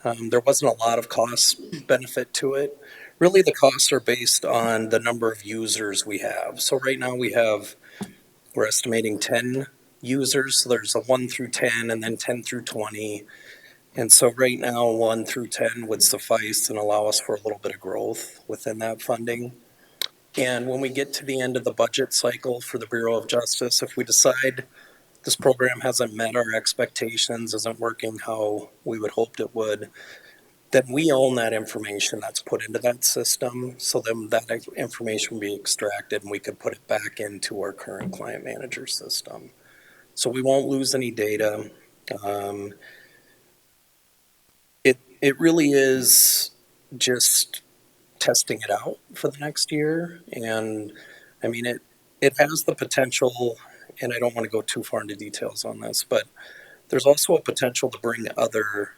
there wasn't a lot of cost benefit to it. Really, the costs are based on the number of users we have. So right now we're estimating 10 users. So there's a 1 through 10 and then 10 through 20. And so right now, 1 through 10 would suffice and allow us for a little bit of growth within that funding. And when we get to the end of the budget cycle for the Bureau of Justice, if we decide this program hasn't met our expectations, isn't working how we would hoped it would, then we own that information that's put into that system. So then that information will be extracted and we could put it back into our current client manager system. So we won't lose any data. It really is just testing it out for the next year. And I mean, it has the potential, and I don't want to go too far into details on this, but there's also a potential to bring other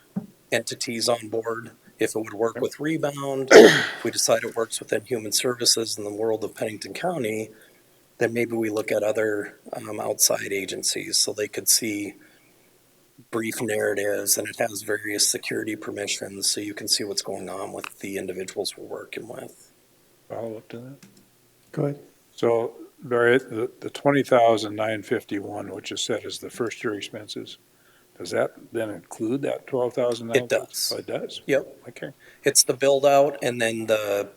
entities on board. If it would work with Rebound, if we decide it works within Human Services in the world of Pennington County, then maybe we look at other outside agencies so they could see brief narratives, and it has various security permissions so you can see what's going on with the individuals we're working with. Follow up to that? Go ahead. So Barry, the 20,951, which is set as the first year expenses, does that then include that 12,950? It does. Oh, it does? Yep. Okay, It's the build out and then the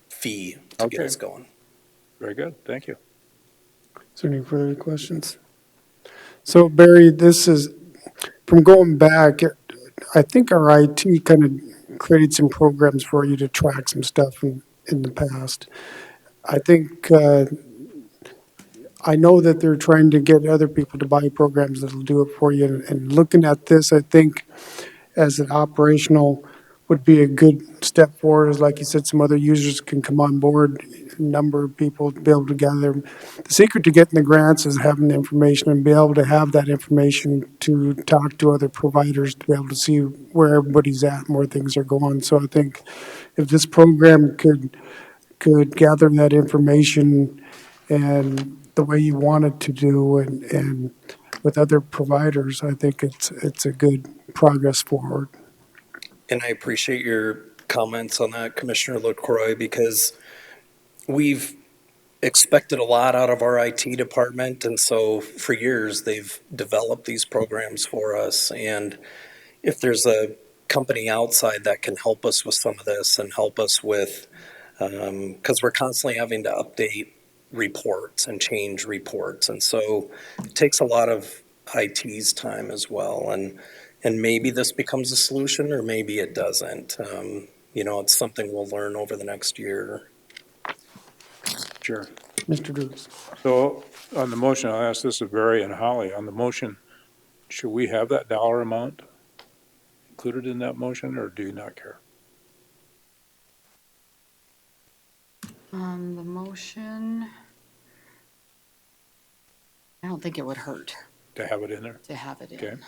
fee to get Okay. us going. very good, thank you. Is there any further questions? So Barry, this is, from going back, I think our IT kind of created some programs for you to track some stuff in the past. I think, I know that they're trying to get other people to buy programs that'll do it for you. And looking at this, I think as an operational would be a good step forward. Is like you said, some other users can come on board, a number of people to be able to gather. The secret to getting the grants is having the information and be able to have that information to talk to other providers to be able to see where everybody's at and where things are going. So I think if this program could gather that information and the way you want it to do and with other providers, I think it's a good progress forward. And I appreciate your comments on that, Commissioner LaCroix, because we've expected a lot out of our IT department. And so for years, they've developed these programs for us. And if there's a company outside that can help us with some of this and help us with, because we're constantly having to update reports and change reports. And so it takes a lot of IT's time as well. And maybe this becomes a solution or maybe it doesn't. It's something we'll learn over the next year. Sure. Mr. Drews. So on the motion, I'll ask this of Barry and Holly. On the motion, should we have that dollar amount included in that motion, or do you not care? On the motion, I don't think it would hurt To have it in there? to have it Okay. in.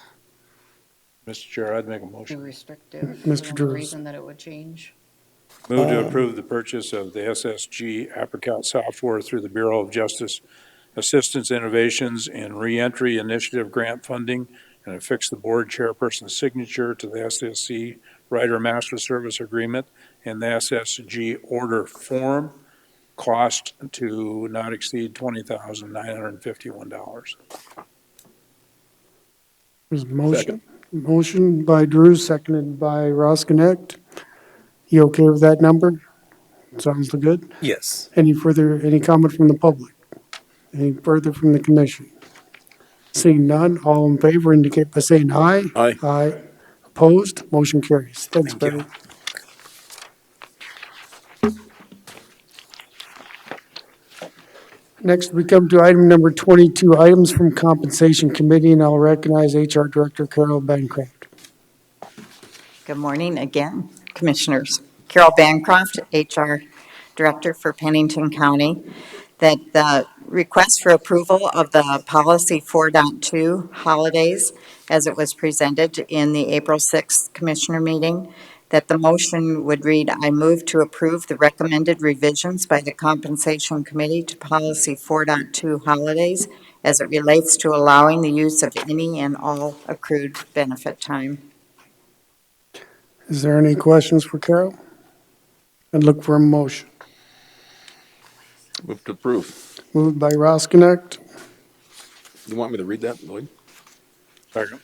Mr. Chair, I'd make a Be motion. restrictive. Mr. For Drews. no reason that it would change. Move to approve the purchase of the SSG Apricot software through the Bureau of Justice Assistance Innovations and Reentry Initiative grant funding and affix the board chairperson's signature to the SSC Writer Master Service Agreement and the SSG order form, cost to not exceed $20,951. There's a motion by Drews, seconded by Roskinek. You okay with that number? Sounds good. Yes. Any comment from the public? Any further from the commission? Seeing none, all in favor indicate by saying aye. Aye. Aye. Opposed? Motion carries. Thanks, Thank you. Barry. Next, we come to item number 22, items from Compensation Committee, and I'll recognize HR Director Carol Bancroft. Good morning again, Commissioners. Carol Bancroft, HR Director for Pennington County. That the request for approval of the Policy 4.2 holidays, as it was presented in the April 6th Commissioner meeting, that the motion would read, I move to approve the recommended revisions by the Compensation Committee to Policy 4.2 holidays as it relates to allowing the use of any and all accrued benefit time. Is there any questions for Carol? I'd look for a motion. Move to approve. Moved by Roskinek, You want me to read that, Lloyd? Second.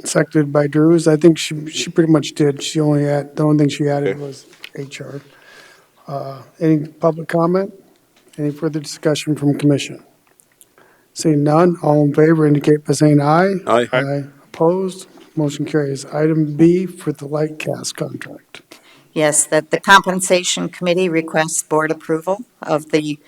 seconded by Drews. I think she pretty much did. The only thing she added Okay. was HR. Any public comment? Any further discussion from commission? Seeing none, all in favor indicate by saying aye. Aye. Aye. Opposed? Motion carries. Item B for the light cast contract. Yes, that the Compensation Committee requests board approval of the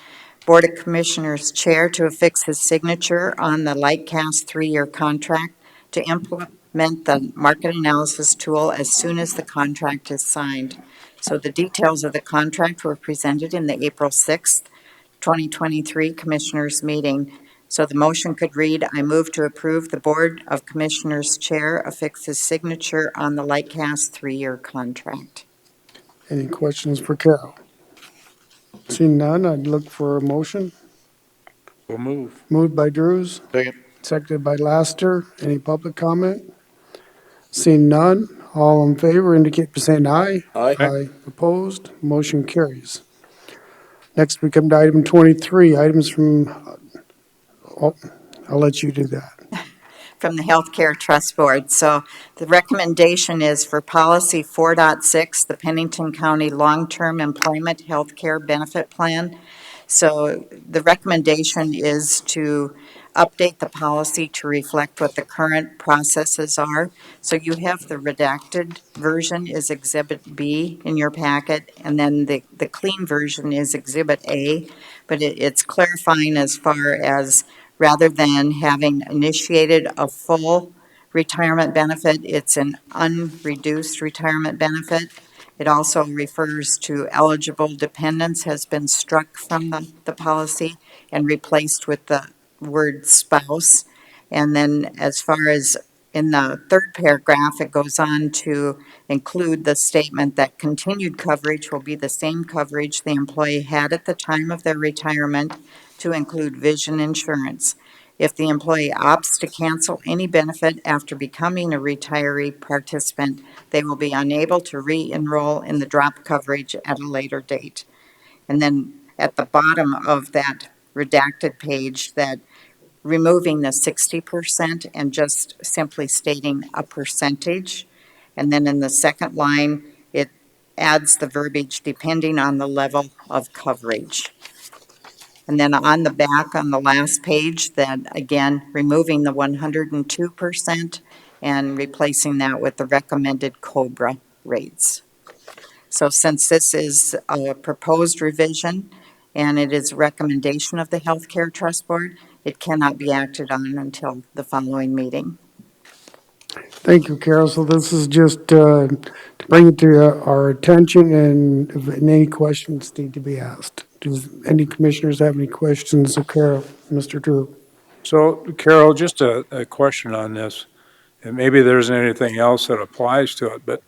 Board of Commissioners Chair to affix his signature on the Lightcast 3-year contract to implement the market analysis tool as soon as the contract is signed. So the details of the contract were presented in the April 6th, 2023 Commissioners meeting. So the motion could read, I move to approve the Board of Commissioners Chair affix his signature on the Lightcast 3-year contract. Any questions for Carol? Seeing none, I'd look for a motion. We'll move. Moved by Drews, Second. seconded by Laster. Any public comment? Seeing none, all in favor indicate by saying aye. Aye. Aye. Opposed? Motion carries. Next, we come to item 23, items from, oh, I'll let you do that. From the Healthcare Trust Board. So the recommendation is for policy 4.6, the Pennington County Long-Term Employment Healthcare Benefit Plan. So the recommendation is to update the policy to reflect what the current processes are. So you have the redacted version is Exhibit B in your packet, and then the clean version is Exhibit A. But it's clarifying as far as rather than having initiated a full retirement benefit, it's an unreduced retirement benefit. It also refers to eligible dependents has been struck from the policy and replaced with the word spouse. And then as far as in the third paragraph, it goes on to include the statement that continued coverage will be the same coverage the employee had at the time of their retirement, to include vision insurance. If the employee opts to cancel any benefit after becoming a retiree participant, they will be unable to re-enroll in the drop coverage at a later date. And then at the bottom of that redacted page, that removing the 60% and just simply stating a percentage. And then in the second line, it adds the verbiage depending on the level of coverage. And then on the back, on the last page, that again, removing the 102% and replacing that with the recommended COBRA rates. So since this is a proposed revision and it is a recommendation of the Healthcare Trust Board, it cannot be acted on until the following meeting. Thank you, Carol. So this is just to bring it to our attention, and if any questions need to be asked. Does any commissioners have any questions of Carol? Mr. Drew? So Carol, just a question on this, and maybe there isn't anything else that applies to it, but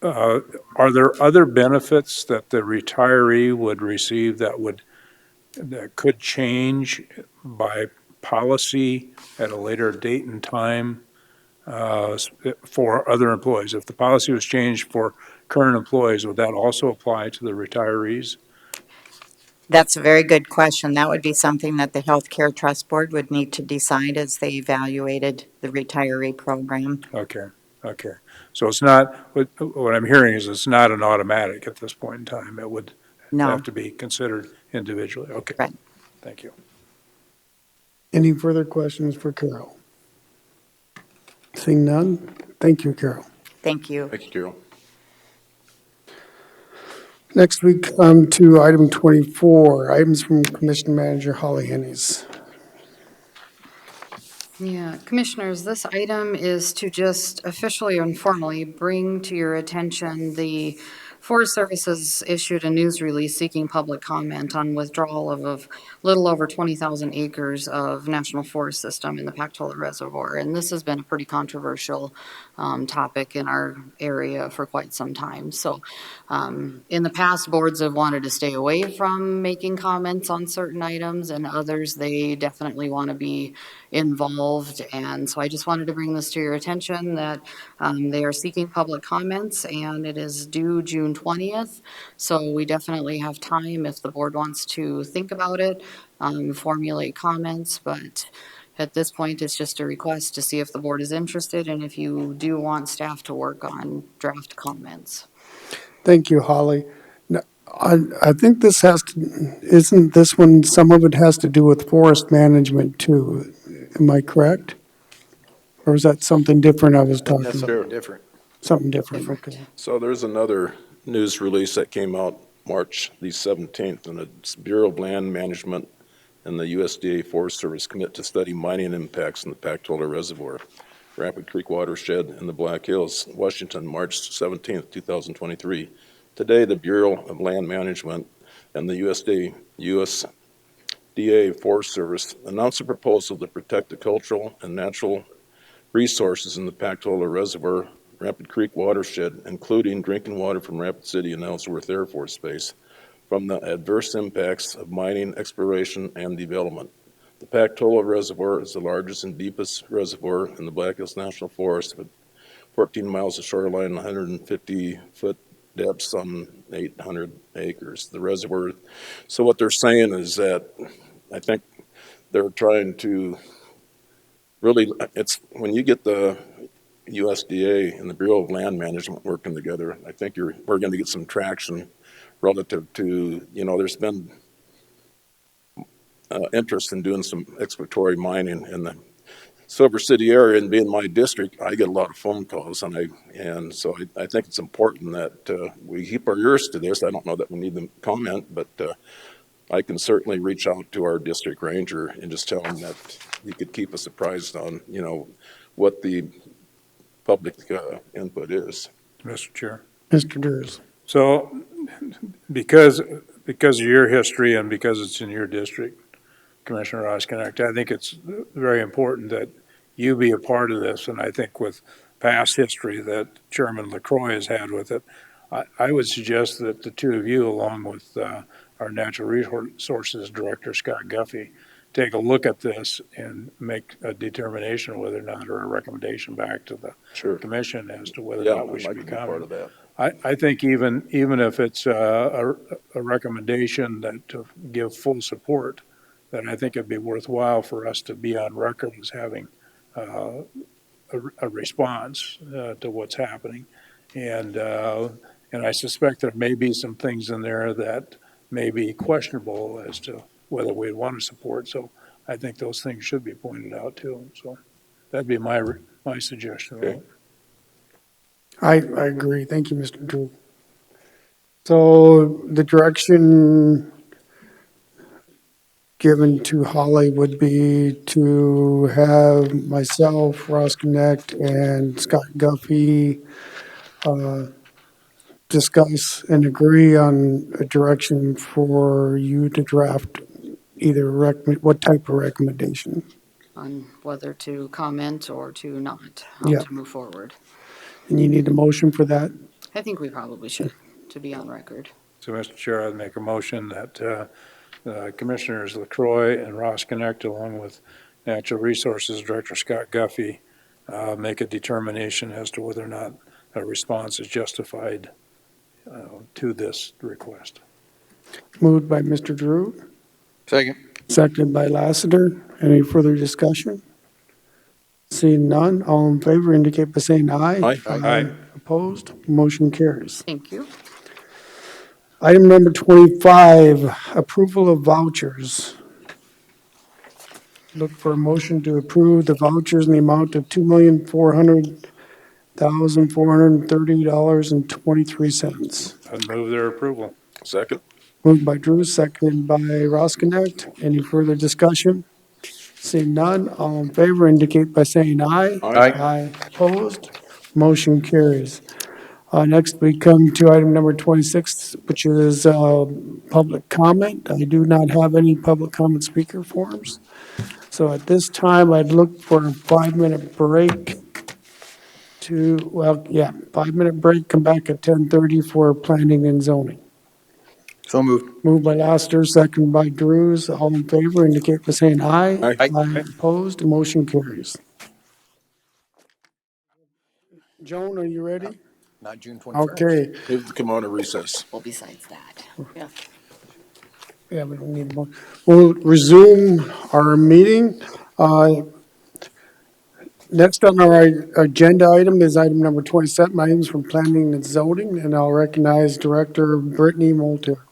are there other benefits that the retiree would receive that could change by policy at a later date and time for other employees? If the policy was changed for current employees, would that also apply to the retirees? That's a very good question. That would be something that the Healthcare Trust Board would need to decide as they evaluated the retiree program. Okay. So it's not, what I'm hearing is it's not an automatic at this point in time. It would No. have to be considered individually. Okay. Right. Thank you. Any further questions for Carol? Seeing none, thank you, Carol. Thank you. Thank you, Carol. Next we come to item 24, items from Commission Manager Holly Hennies. Yeah, Commissioners, this item is to just officially and formally bring to your attention the Forest Service has issued a news release seeking public comment on withdrawal of a little over 20,000 acres of national forest system in the Pactola Reservoir. And this has been a pretty controversial topic in our area for quite some time. So in the past, boards have wanted to stay away from making comments on certain items, and others, they definitely want to be involved. And so I just wanted to bring this to your attention that they are seeking public comments, and it is due June 20th. So we definitely have time if the board wants to think about it, formulate comments, but at this point, it's just a request to see if the board is interested and if you do want staff to work on draft comments. Thank you, Holly. Now, I think this isn't this one, some of it has to do with forest management too. Am I correct? Or is that something different I was talking That's about? something different. Something different, okay. So there's another news release that came out March the 17th, and the Bureau of Land Management and the USDA Forest Service commit to study mining impacts in the Pactola Reservoir, Rapid Creek watershed in the Black Hills, Washington, March 17th, 2023. Today, the Bureau of Land Management and the USDA Forest Service announced a proposal to protect the cultural and natural resources in the Pactola Reservoir, Rapid Creek watershed, including drinking water from Rapid City and Ellsworth Air Force Base, from the adverse impacts of mining, exploration, and development. The Pactola Reservoir is the largest and deepest reservoir in the Black Hills National Forest, with 14 miles of shoreline, 150-foot depths on 800 acres, the reservoir. So what they're saying is that, I think they're trying to really, it's, when you get the USDA and the Bureau of Land Management working together, I think we're going to get some traction relative to, there's been interest in doing some exploratory mining in the Silver City area, and being my district, I get a lot of phone calls, and so I think it's important that we keep our ears to this. I don't know that we need to comment, but I can certainly reach out to our district ranger and just tell him that he could keep us apprised on, what the public input is. Mr. Chair. Mr. Drews. So because of your history and because it's in your district, Commissioner Roskinick, I think it's very important that you be a part of this. And I think with past history that Chairman LaCroix has had with it, I would suggest that the two of you, along with our Natural Resources Director, Scott Guffey, take a look at this and make a determination whether or not, or a recommendation back to the commission as to whether or not we should be part of that. I think even if it's a recommendation that to give full support, then I think it'd be worthwhile for us to be on record as having a response to what's happening. And I suspect there may be some things in there that may be questionable as to whether we'd want to support. So I think those things should be pointed out too. So that'd be my suggestion. Okay. I agree. Thank you, Mr. Drew. So the direction given to Holly would be to have myself, Ross Connect, and Scott Guffey discuss and agree on a direction for you to draft either what type of recommendation? On whether to comment or to not, Yeah. to move forward. And you need a motion for that? I think we probably should, to be on record. So, Mr. Chair, I'd make a motion that Commissioners LaCroix and Ross Connect, along with Natural Resources Director Scott Guffey, make a determination as to whether or not a response is justified to this request. Moved by Mr. Drew, Second. seconded by Lassiter. Any further discussion? Seeing none, all in favor indicate by saying aye. Aye. Aye. Opposed? Motion carries. Thank you. Item number 25, approval of vouchers. Look for a motion to approve the vouchers in the amount of $2,400,430.23. I'd move their approval. Second? Moved by Drew, seconded by Roskinick. Any further discussion? Seeing none, all in favor indicate by saying aye. Aye. Aye. Opposed? Motion carries. Next, we come to item number 26, which is public comment. I do not have any public comment speaker forms. So at this time, I'd look for a 5-minute break to, 5-minute break, come back at 10:30 for planning and zoning. So moved. Moved by Lassiter, second by Drews. All in favor indicate by saying aye. Aye. Aye. Opposed? Motion carries. Joan, are you ready? Not June 21st. Okay. Move to come out of recess. Well, besides that, yeah. Yeah, we don't need more. We'll resume our meeting. Next on our agenda item is item number 27, items from planning and zoning, and I'll recognize Director Brittany Moulter.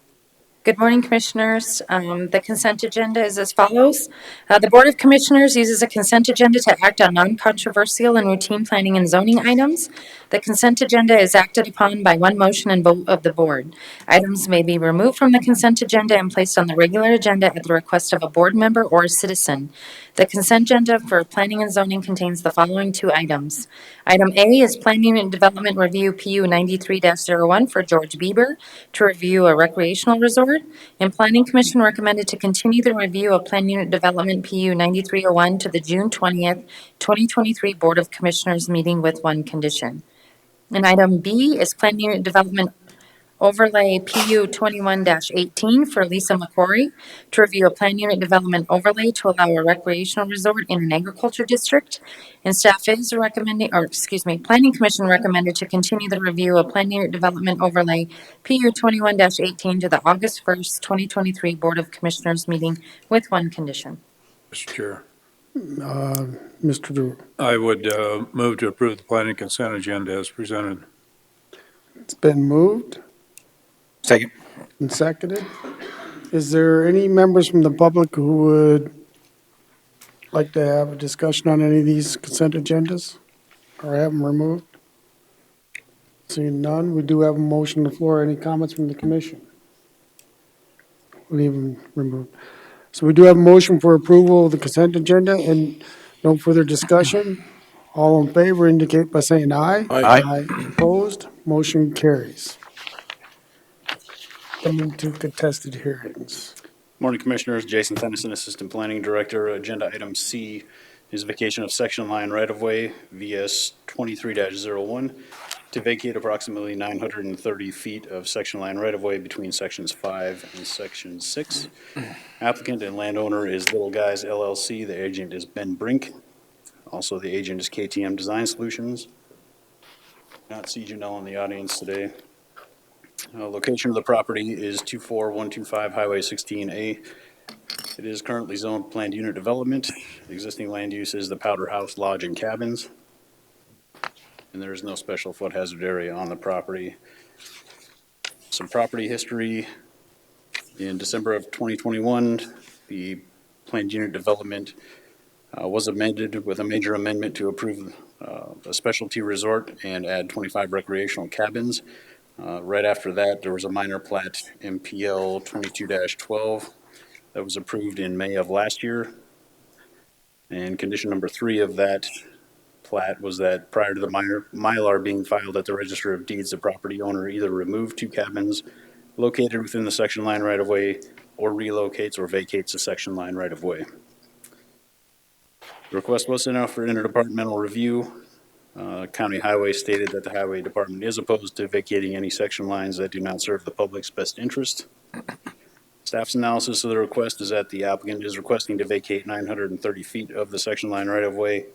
Good morning, Commissioners. The consent agenda is as follows. The Board of Commissioners uses a consent agenda to act on non-controversial and routine planning and zoning items. The consent agenda is acted upon by one motion and vote of the Board. Items may be removed from the consent agenda and placed on the regular agenda at the request of a board member or a citizen. The consent agenda for planning and zoning contains the following 2 items. Item A is Planning and Development Review PU 93-01 for George Bieber to review a recreational resort. And Planning Commission recommended to continue the review of Plan Unit Development PU 9301 to the June 20th, 2023 Board of Commissioners meeting with one condition. And item B is Plan Unit Development Overlay PU 21-18 for Lisa McCory to review a plan unit development overlay to allow a recreational resort in an agriculture district. And staff is recommending, or excuse me, Planning Commission recommended to continue the review of plan unit development overlay PU 21-18 to the August 1st, 2023 Board of Commissioners meeting with one condition. Mr. Chair, Mr. Drew. I would move to approve the planning consent agenda as presented. It's been moved Second. and seconded. Is there any members from the public who would like to have a discussion on any of these consent agendas or have them removed? Seeing none, we do have a motion on the floor. Any comments from the commission? Leave them removed. So we do have a motion for approval of the consent agenda and no further discussion. All in favor indicate by saying aye. Aye. Opposed, motion carries. Coming to contested hearings. Morning, Commissioners. Jason Tennyson, Assistant Planning Director. Agenda item C is vacation of section line right-of-way, VS 23-01, to vacate approximately 930 feet of section line right-of-way between sections 5 and section 6. Applicant and landowner is Little Guys LLC. The agent is Ben Brink. Also, the agent is KTM Design Solutions. Not see Janelle in the audience today. Location of the property is 24125 Highway 16A. It is currently zoned planned unit development. The existing land use is the Powder House Lodge and Cabins. And there is no special foot hazard area on the property. Some property history. In December of 2021, the planned unit development was amended with a major amendment to approve a specialty resort and add 25 recreational cabins. Right after that, there was a minor plat, MPL 22-12, that was approved in May of last year. And condition number 3 of that plat was that prior to the Mylar being filed at the Register of Deeds, the property owner either remove 2 cabins located within the section line right-of-way or relocates or vacates the section line right-of-way. The request was sent out for interdepartmental review. County Highway stated that the Highway Department is opposed to vacating any section lines that do not serve the public's best interest. Staff's analysis of the request is that the applicant is requesting to vacate 930 feet of the section line right-of-way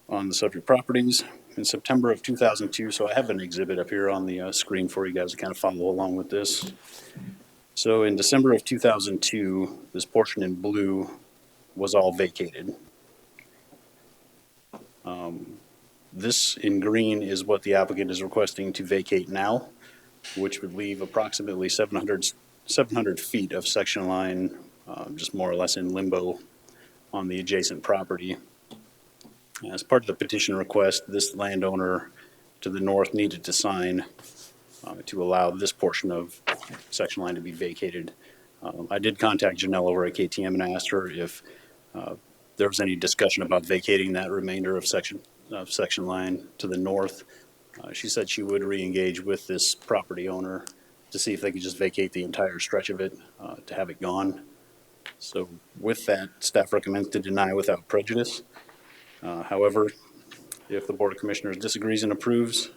on the subject properties in September of 2002. So I have an exhibit up here on the screen for you guys to kind of follow along with this. So in December of 2002, this portion in blue was all vacated. This in green is what the applicant is requesting to vacate now, which would leave approximately 700 feet of section line, just more or less in limbo on the adjacent property. As part of the petition request, this landowner to the north needed to sign to allow this portion of section line to be vacated. I did contact Janelle over at KTM and I asked her if there was any discussion about vacating that remainder of section line to the north. She said she would re-engage with this property owner to see if they could just vacate the entire stretch of it to have it gone. So with that, staff recommends to deny without prejudice. However, if the Board of Commissioners disagrees and approves,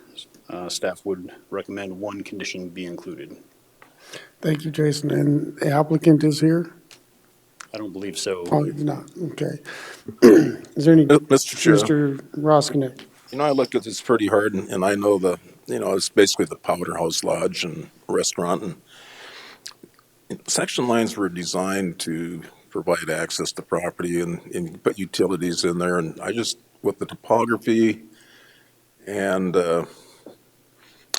staff would recommend one condition be included. Thank you, Jason. And the applicant is here? I don't believe so. Oh, he's not. Okay. Is there any? Mr. Chair. Mr. Roskinek. I looked at this pretty hard and I know it's basically the Powder House Lodge and restaurant. And section lines were designed to provide access to property and put utilities in there. And with the topography and I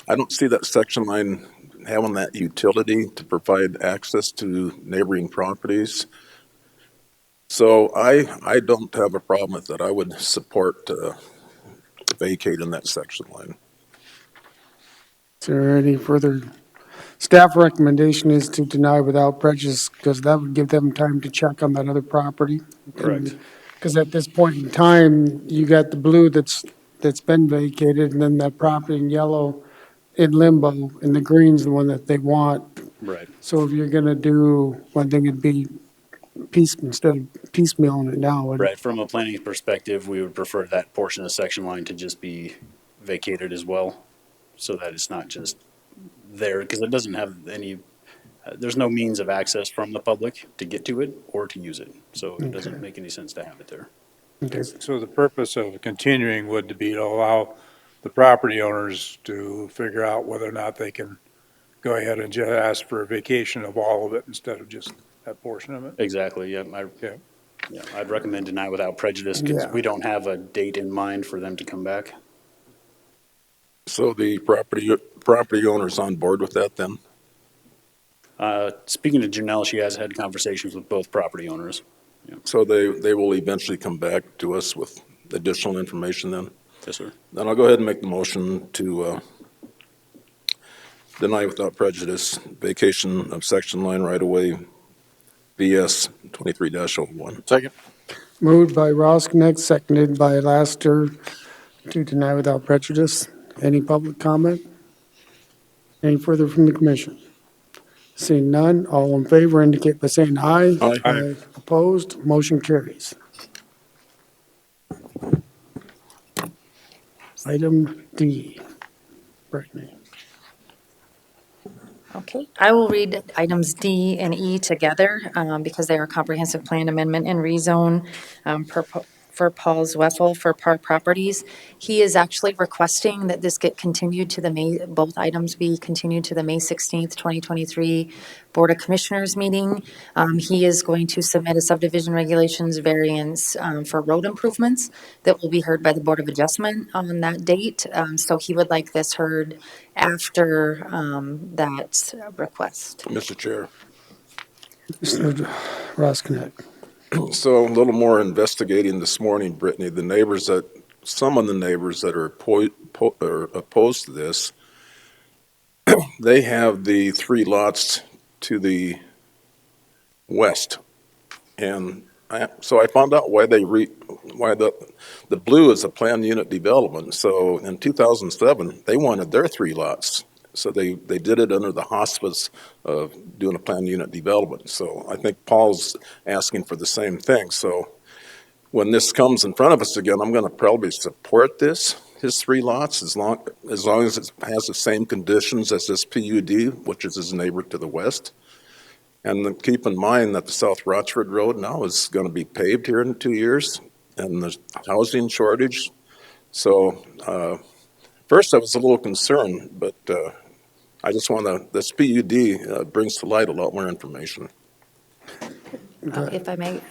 don't see that section line having that utility to provide access to neighboring properties. So I don't have a problem with that. I would support vacating that section line. Is there any further? Staff recommendation is to deny without prejudice because that would give them time to check on that other property. Correct. Because at this point in time, you got the blue that's been vacated and then that property in yellow in limbo and the green's the one that they want. Right. So if you're going to do one thing, it'd be instead of piecemealing it now. Right. From a planning perspective, we would prefer that portion of section line to just be vacated as well, so that it's not just there, because it doesn't have any, there's no means of access from the public to get to it or to use it. So it doesn't Okay. make any sense to have it there. Okay. So the purpose of continuing would be to allow the property owners to figure out whether or not they can go ahead and just ask for a vacation of all of it instead of just that portion of it? Exactly, yeah. Yeah, I'd recommend deny without prejudice because Yeah. we don't have a date in mind for them to come back. So the property owner's on board with that then? Speaking to Janelle, she has had conversations with both property owners. So they will eventually come back to us with additional information then? Yes, sir. Then I'll go ahead and make the motion to deny without prejudice vacation of section line right-of-way VS 23-01. Second. Moved by Rosknecht, seconded by Laster to deny without prejudice. Any public comment? Any further from the commission? Seeing none, all in favor indicate by saying aye. Aye. Opposed, motion carries. Item D. Brittany. Okay, I will read items D and E together because they are comprehensive plan amendment and rezone for Paul Zweffel for Park Properties. He is actually requesting that this get continued to the May, both items be continued to the May 16th, 2023 Board of Commissioners meeting. He is going to submit a subdivision regulations variance for road improvements that will be heard by the Board of Adjustment on that date. So he would like this heard after that request. Mr. Chair. Mr. Rosknecht. So a little more investigating this morning, Brittany, some of the neighbors that are opposed to this, they have the 3 lots to the west. And so I found out why the blue is a planned unit development. So in 2007, they wanted their 3 lots. So they did it under the hospice of doing a planned unit development. So I think Paul's asking for the same thing. So when this comes in front of us again, I'm going to probably support his 3 lots, as long as it has the same conditions as this PUD, which is his neighbor to the west. And then keep in mind that the South Rochford Road now is going to be paved here in 2 years, and there's housing shortage. So first I was a little concerned, but I just want this PUD brings to light a lot more information. If I may,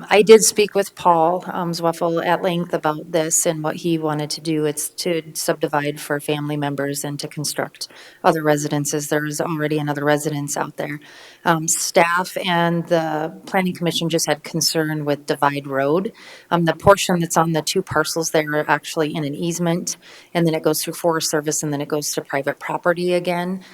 I did speak with Paul Zweffel at length about this and what he wanted to do. It's to subdivide for family members and to construct other residences. There's already another residence out there. Staff and the Planning Commission just had concern with Divide Road. The portion that's on the 2 parcels there are actually in an easement, and then it goes through Forest Service, and then it goes to private property again.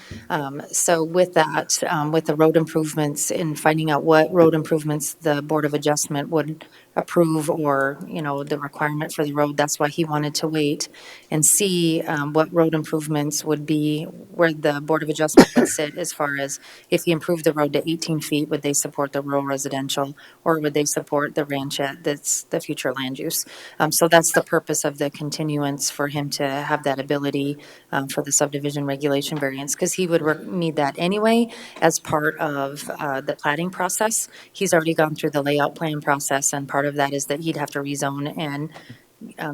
So with that, with the road improvements and finding out what road improvements the Board of Adjustment would approve or, the requirement for the road, that's why he wanted to wait and see what road improvements would be, where the Board of Adjustment would sit as far as if he improved the road to 18 feet, would they support the rural residential or would they support the ranchette that's the future land use? So that's the purpose of the continuance, for him to have that ability for the subdivision regulation variance, because he would need that anyway as part of the plating process. He's already gone through the layout plan process, and part of that is that he'd have to rezone and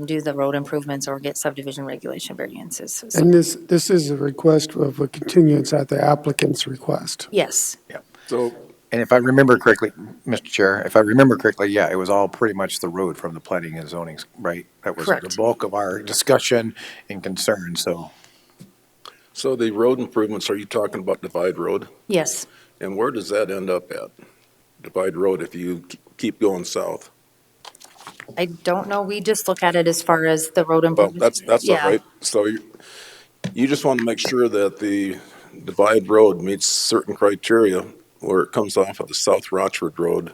do the road improvements or get subdivision regulation variances. So, And this is a request of a continuance at the applicant's request. yes. So And if I remember correctly, Mr. Chair, yeah, it was all pretty much the road from the planning and zoning, right? That was Correct. the bulk of our discussion and concern, so. So the road improvements, are you talking about Divide Road? Yes. And where does that end up at? Divide Road, if you keep going south? I don't know. We just look at it as far as the road Well, improvements. that's all Yeah. right. So you just want to make sure that the Divide Road meets certain criteria where it comes off of the South Rochford Road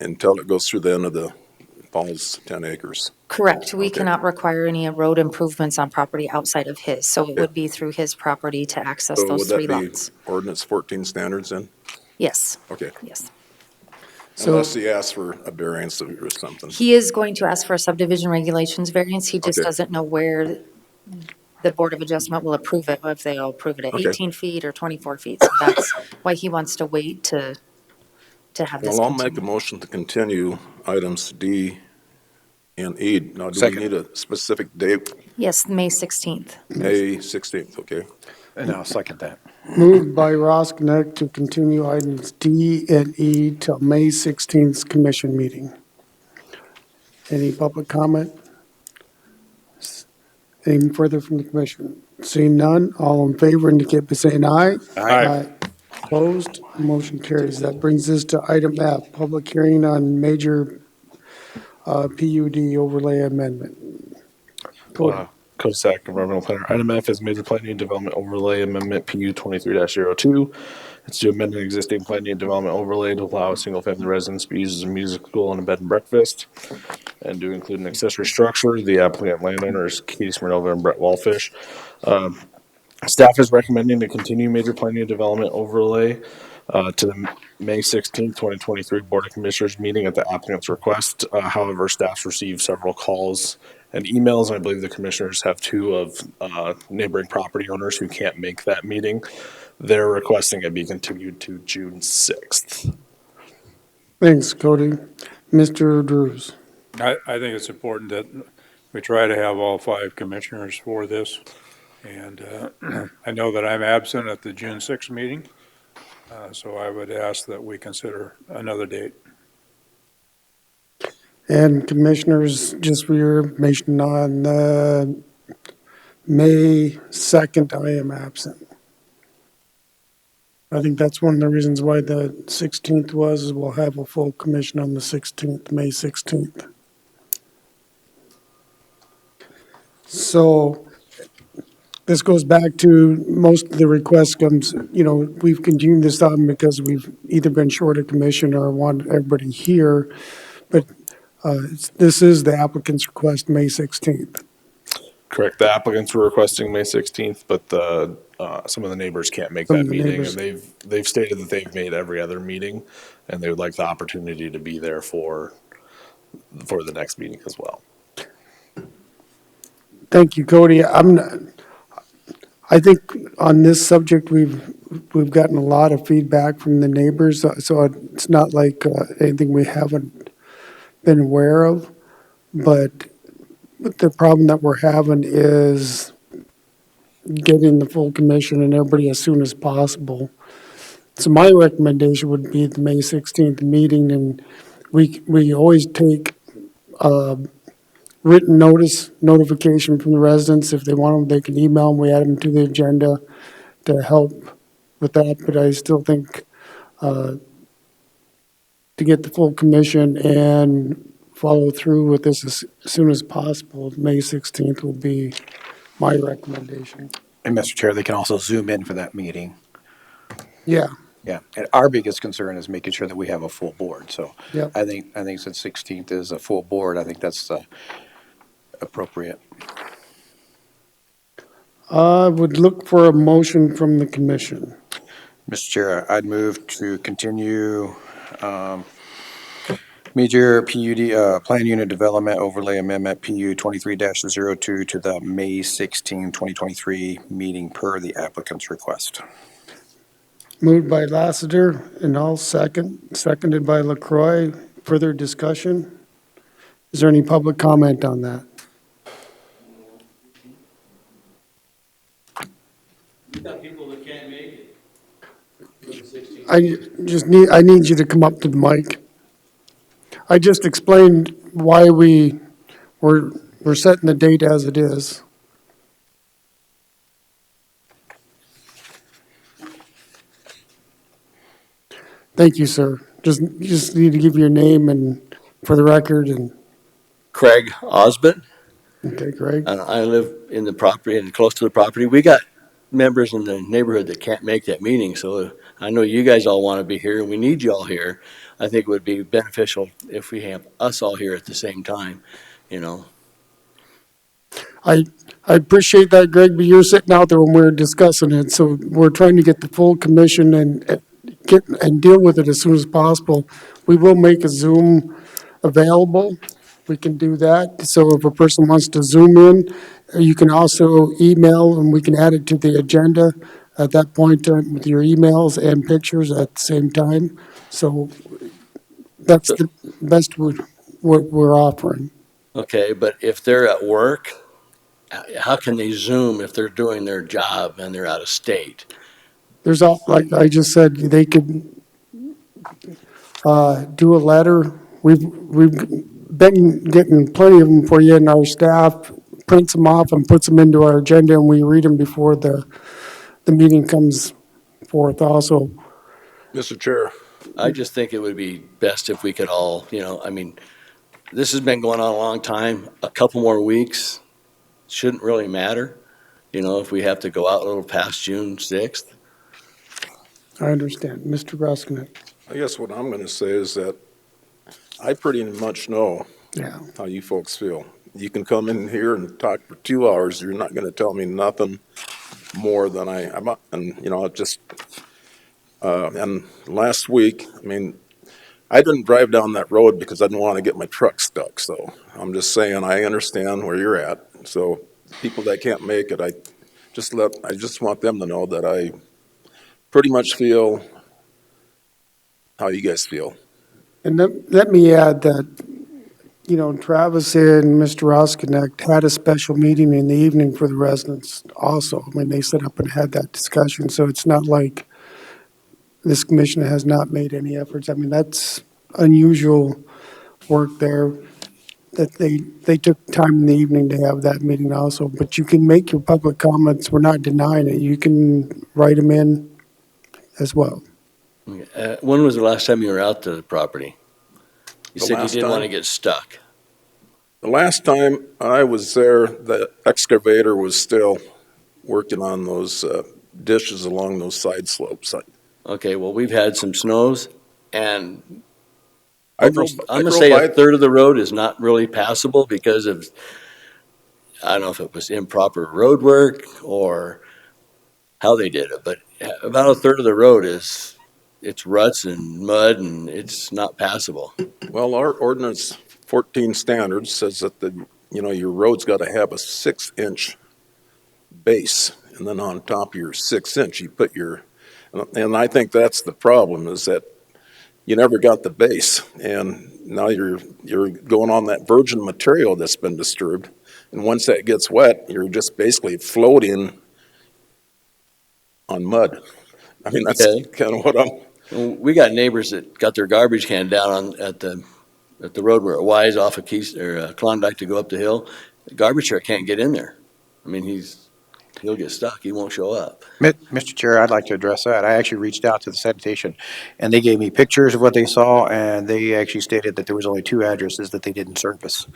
until it goes through the end of the Falls 10 acres. Correct. We Okay. cannot require any road improvements on property outside of his, so it would be through his property to access So those would that 3 be lots. ordinance 14 standards then? Yes. Okay. Yes. So- Unless he asks for a variance or something. He is going to ask for a subdivision regulations variance. He just Okay. doesn't know where the Board of Adjustment will approve it, if they'll approve it at Okay. 18 feet or 24 feet. So that's why he wants to wait to have this Well, I'll make a continue. motion to continue items D and E. Now, do we Second. need a specific date? Yes, May 16th. May 16th, okay? And I'll second that. Moved by Roskinek to continue items D and E till May 16th commission meeting. Any public comment? Any further from the commission? Seeing none, all in favor indicate by saying aye. Aye. Opposed, motion carries. That brings us to item F, public hearing on major PUD overlay amendment. Cody. Co-SAC Environmental Planner. Item F is Major Planning and Development Overlay Amendment PU 23-02. It's to amend an existing planning and development overlay to allow a single-family residence to be used as a music school and a bed and breakfast, and to include an accessory structure. The applicant landowners, Katie Smirnova and Brett Wallfish. Staff is recommending to continue major planning and development overlay to the May 16th, 2023 Board of Commissioners meeting at the applicant's request. However, staff's received several calls and emails. I believe the commissioners have two of neighboring property owners who can't make that meeting. They're requesting it be continued to June 6th. Thanks, Cody. Mr. Drews. I think it's important that we try to have all 5 commissioners for this. And I know that I'm absent at the June 6th meeting, so I would ask that we consider another date. And commissioners, just for your information, on May 2nd, I am absent. I think that's one of the reasons why the 16th was, is we'll have a full commission on the 16th, May 16th. So this goes back to most of the requests comes, we've continued this on because we've either been short a commission or want everybody here. But this is the applicant's request, May 16th. Correct. The applicants were requesting May 16th, but some of the neighbors can't make that meeting, and they've stated that they've made every other meeting, and they would like the opportunity to be there for the next meeting as well. Thank you, Cody. I think on this subject, we've gotten a lot of feedback from the neighbors, so it's not like anything we haven't been aware of. But the problem that we're having is getting the full commission and everybody as soon as possible. So my recommendation would be the May 16th meeting, and we always take written notification from the residents. If they want them, they can email them. We add them to the agenda to help with that. But I still think to get the full commission and follow through with this as soon as possible, May 16th will be my recommendation. And Mr. Chair, they can also Zoom in for that meeting. Yeah. Yeah, and our biggest concern is making sure that we have a full board. So Yep. I think since 16th is a full board, I think that's appropriate. I would look for a motion from the commission. Mr. Chair, I'd move to continue major PUD Plan Unit Development Overlay Amendment PU 23-02 to the May 16, 2023 meeting per the applicant's request. Moved by Lassiter, and I'll seconded by LaCroix. Further discussion? Is there any public comment on that? You got people that can't make it. I need you to come up to the mic. I just explained why we're setting the date as it is. Thank you, sir. You just need to give your name and for the record and. Craig Osmond. Okay, Craig. And I live in the property and close to the property. We got members in the neighborhood that can't make that meeting. So I know you guys all want to be here and we need you all here. I think it would be beneficial if we have us all here at the same time, I appreciate that, Greg, but you're sitting out there when we're discussing it, so we're trying to get the full commission and deal with it as soon as possible. We will make a Zoom available. We can do that. So if a person wants to Zoom in, You can also email, and we can add it to the agenda at that point with your emails and pictures at the same time. So that's the best what we're offering. Okay, but if they're at work, how can they Zoom if they're doing their job and they're out of state? There's all, like I just said, they could do a letter. We've been getting plenty of them for you, and our staff prints them off and puts them into our agenda, and we read them before the meeting comes forth also. Mr. Chair, I just think it would be best if we could all, I mean, this has been going on a long time. A couple more weeks shouldn't really matter, if we have to go out a little past June 6th. I understand. Mr. Roskinek. I guess what I'm going to say is that I pretty much know Yeah. how you folks feel. You can come in here and talk for 2 hours. You're not going to tell me nothing more than and last week, I mean, I didn't drive down that road because I didn't want to get my truck stuck. So I'm just saying, I understand where you're at. So people that can't make it, I just want them to know that I pretty much feel how you guys feel. And let me add that, Travis and Mr. Roskinek had a special meeting in the evening for the residents also. I mean, they set up and had that discussion, so it's not like this commission has not made any efforts. I mean, that's unusual work there, that they took time in the evening to have that meeting also. But you can make your public comments. We're not denying it. You can write them in as well. When was the last time you were out to the property? You The said you last didn't want to time? get stuck. The last time I was there, the excavator was still working on those dishes along those side slopes. Okay, well, we've had some snows, and I drove I'm gonna by say a third of the road is not really passable because of, I don't know if it was improper road work or how they did it, but about a third of the road it's ruts and mud and it's not passable. Well, our ordinance 14 standards says that your road's got to have a 6-inch base, and then on top of your 6-inch, you put and I think that's the problem, is that you never got the base, and now you're going on that virgin material that's been disturbed, and once that gets wet, you're just basically floating on mud. I mean, that's Okay. kind of what We got neighbors that got their garbage can down at the road where it Wise off of Klondike to go up the hill. The garbage truck can't get in there. I mean, he'll get stuck. He won't show up. Mr. Chair, I'd like to address that. I actually reached out to the sanitation, and they gave me pictures of what they saw, and they actually stated that there was only 2 addresses that they didn't service.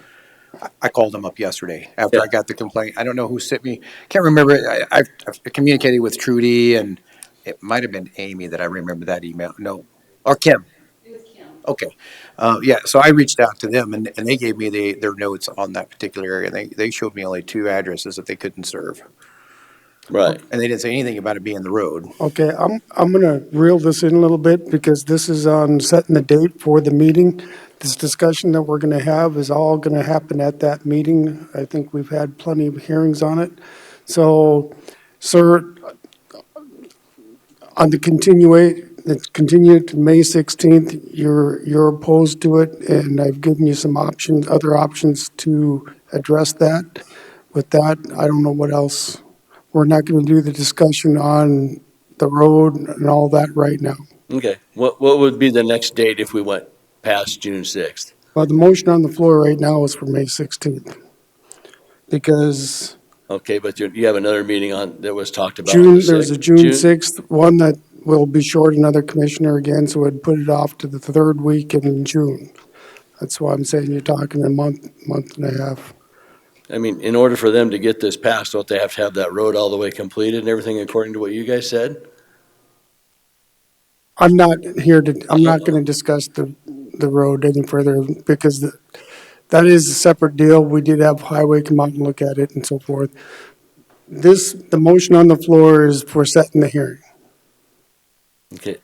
I called them up yesterday after I got the complaint. I don't know who sent me, can't remember. I've communicated with Trudy, and it might have been Amy that I remember that email. No, or Kim. Okay. Yeah, so I reached out to them, and they gave me their notes on that particular area. They showed me only 2 addresses that they couldn't serve. Right. And they didn't say anything about it being the road. Okay, I'm gonna reel this in a little bit because this is on setting the date for the meeting. This discussion that we're gonna have is all gonna happen at that meeting. I think we've had plenty of hearings on it. So, sir, on the continue to May 16th, you're opposed to it, and I've given you some other options to address that. With that, I don't know what else. We're not going to do the discussion on the road and all that right now. Okay. What would be the next date if we went past June 6th? But the motion on the floor right now is for May 16th. Because Okay, but you have another meeting that was talked about on the 6th. there's a June 6th one that will be short another commissioner again, so I'd put it off to the third week in June. That's why I'm saying you're talking a month and a half. I mean, in order for them to get this passed, don't they have to have that road all the way completed and everything according to what you guys said? I'm not going to discuss the road any further because that is a separate deal. We did have highway come out and look at it and so forth. The motion on the floor is for setting the hearing. Okay.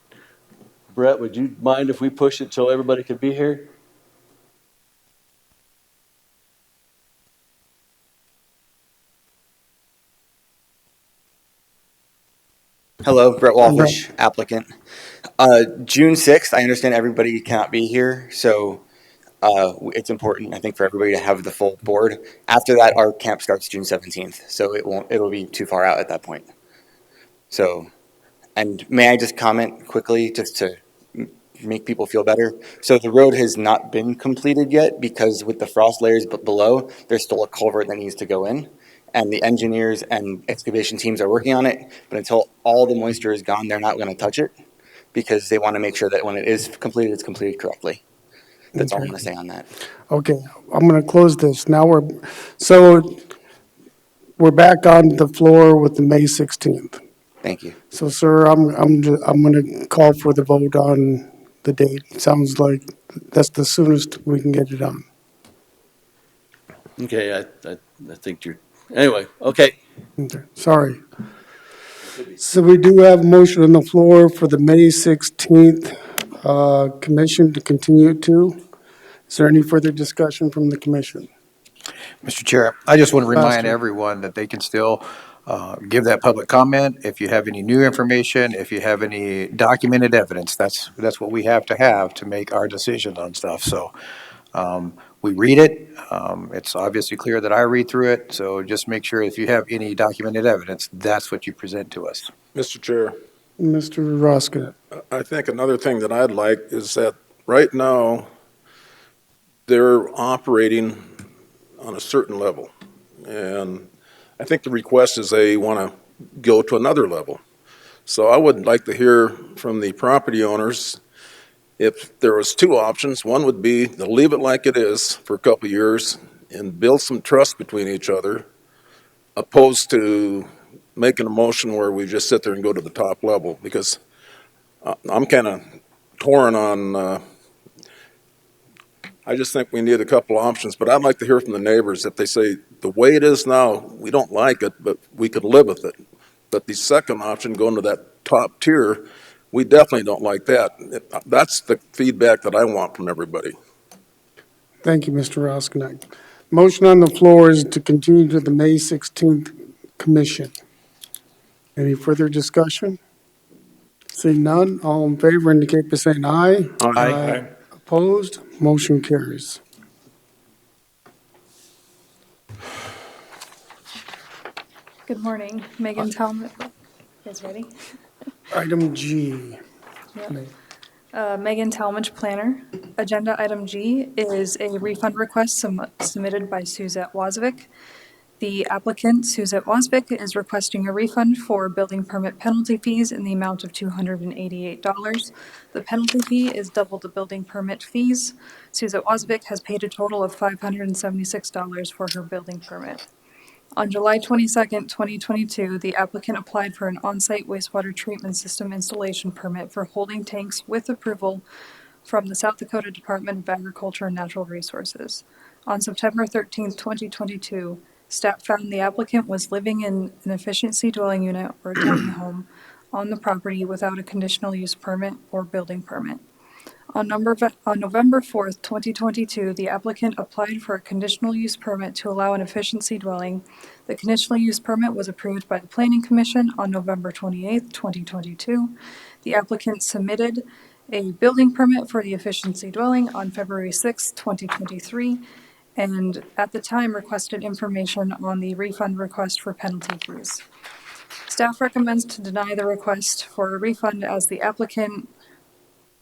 Brett, would you mind if we push it till everybody could be here? Hello, Brett Brett. Walfish, applicant. June 6th, I understand everybody cannot be here, so it's important, I think, for everybody to have the full board. After that, our camp starts June 17th, so it'll be too far out at that point. So, and may I just comment quickly, just to make people feel better? So the road has not been completed yet because with the frost layers below, there's still a culvert that needs to go in. And the engineers and excavation teams are working on it, but until all the moisture is gone, they're not going to touch it because they want to make sure that when it is completed, it's completed correctly. That's all I'm Okay. going to say on that. Okay, I'm going to close this. Now we're back on the floor with the May 16th. Thank you. So, sir, I'm going to call for the vote on the date. Sounds like that's the soonest we can get it done. Okay, I think you're, anyway, okay. Okay, sorry. So we do have a motion on the floor for the May 16th commission to continue to. Is there any further discussion from the commission? Mr. Chair, I just want to remind Pastor. everyone that they can still give that public comment. If you have any new information, if you have any documented evidence, that's what we have to make our decisions on stuff. So we read it. It's obviously clear that I read through it. So just make sure if you have any documented evidence, that's what you present to us. Mr. Chair, Mr. Roskinet. I think another thing that I'd like is that right now, they're operating on a certain level. And I think the request is they want to go to another level. So I would like to hear from the property owners if there was two options. One would be to leave it like it is for a couple of years and build some trust between each other, opposed to making a motion where we just sit there and go to the top level, because I'm kind of torn on, I just think we need a couple options, but I'd like to hear from the neighbors if they say, the way it is now, we don't like it, but we could live with it. But the second option, going to that top tier, we definitely don't like that. That's the feedback that I want from everybody. Thank you, Mr. Roskinek. Motion on the floor is to continue to the May 16th commission. Any further discussion? Seeing none, all in favor indicate by saying aye. Aye. Opposed? Motion carries. Good morning, Megan Talmadge. You guys ready? Item G. Megan Talmadge, planner. Agenda item G is a refund request submitted by Suzette Wozvik. The applicant, Suzette Wozvik, is requesting a refund for building permit penalty fees in the amount of $288. The penalty fee is double the building permit fees. Suzette Wozvik has paid a total of $576 for her building permit. On July 22nd, 2022, the applicant applied for an on-site wastewater treatment system installation permit for holding tanks with approval from the South Dakota Department of Agriculture and Natural Resources. On September 13th, 2022, staff found the applicant was living in an efficiency dwelling unit or a tiny home on the property without a conditional use permit or building permit. On November 4th, 2022, the applicant applied for a conditional use permit to allow an efficiency dwelling. The conditional use permit was approved by the Planning Commission on November 28th, 2022. The applicant submitted a building permit for the efficiency dwelling on February 6th, 2023, and at the time requested information on the refund request for penalty fees. Staff recommends to deny the request for a refund as the applicant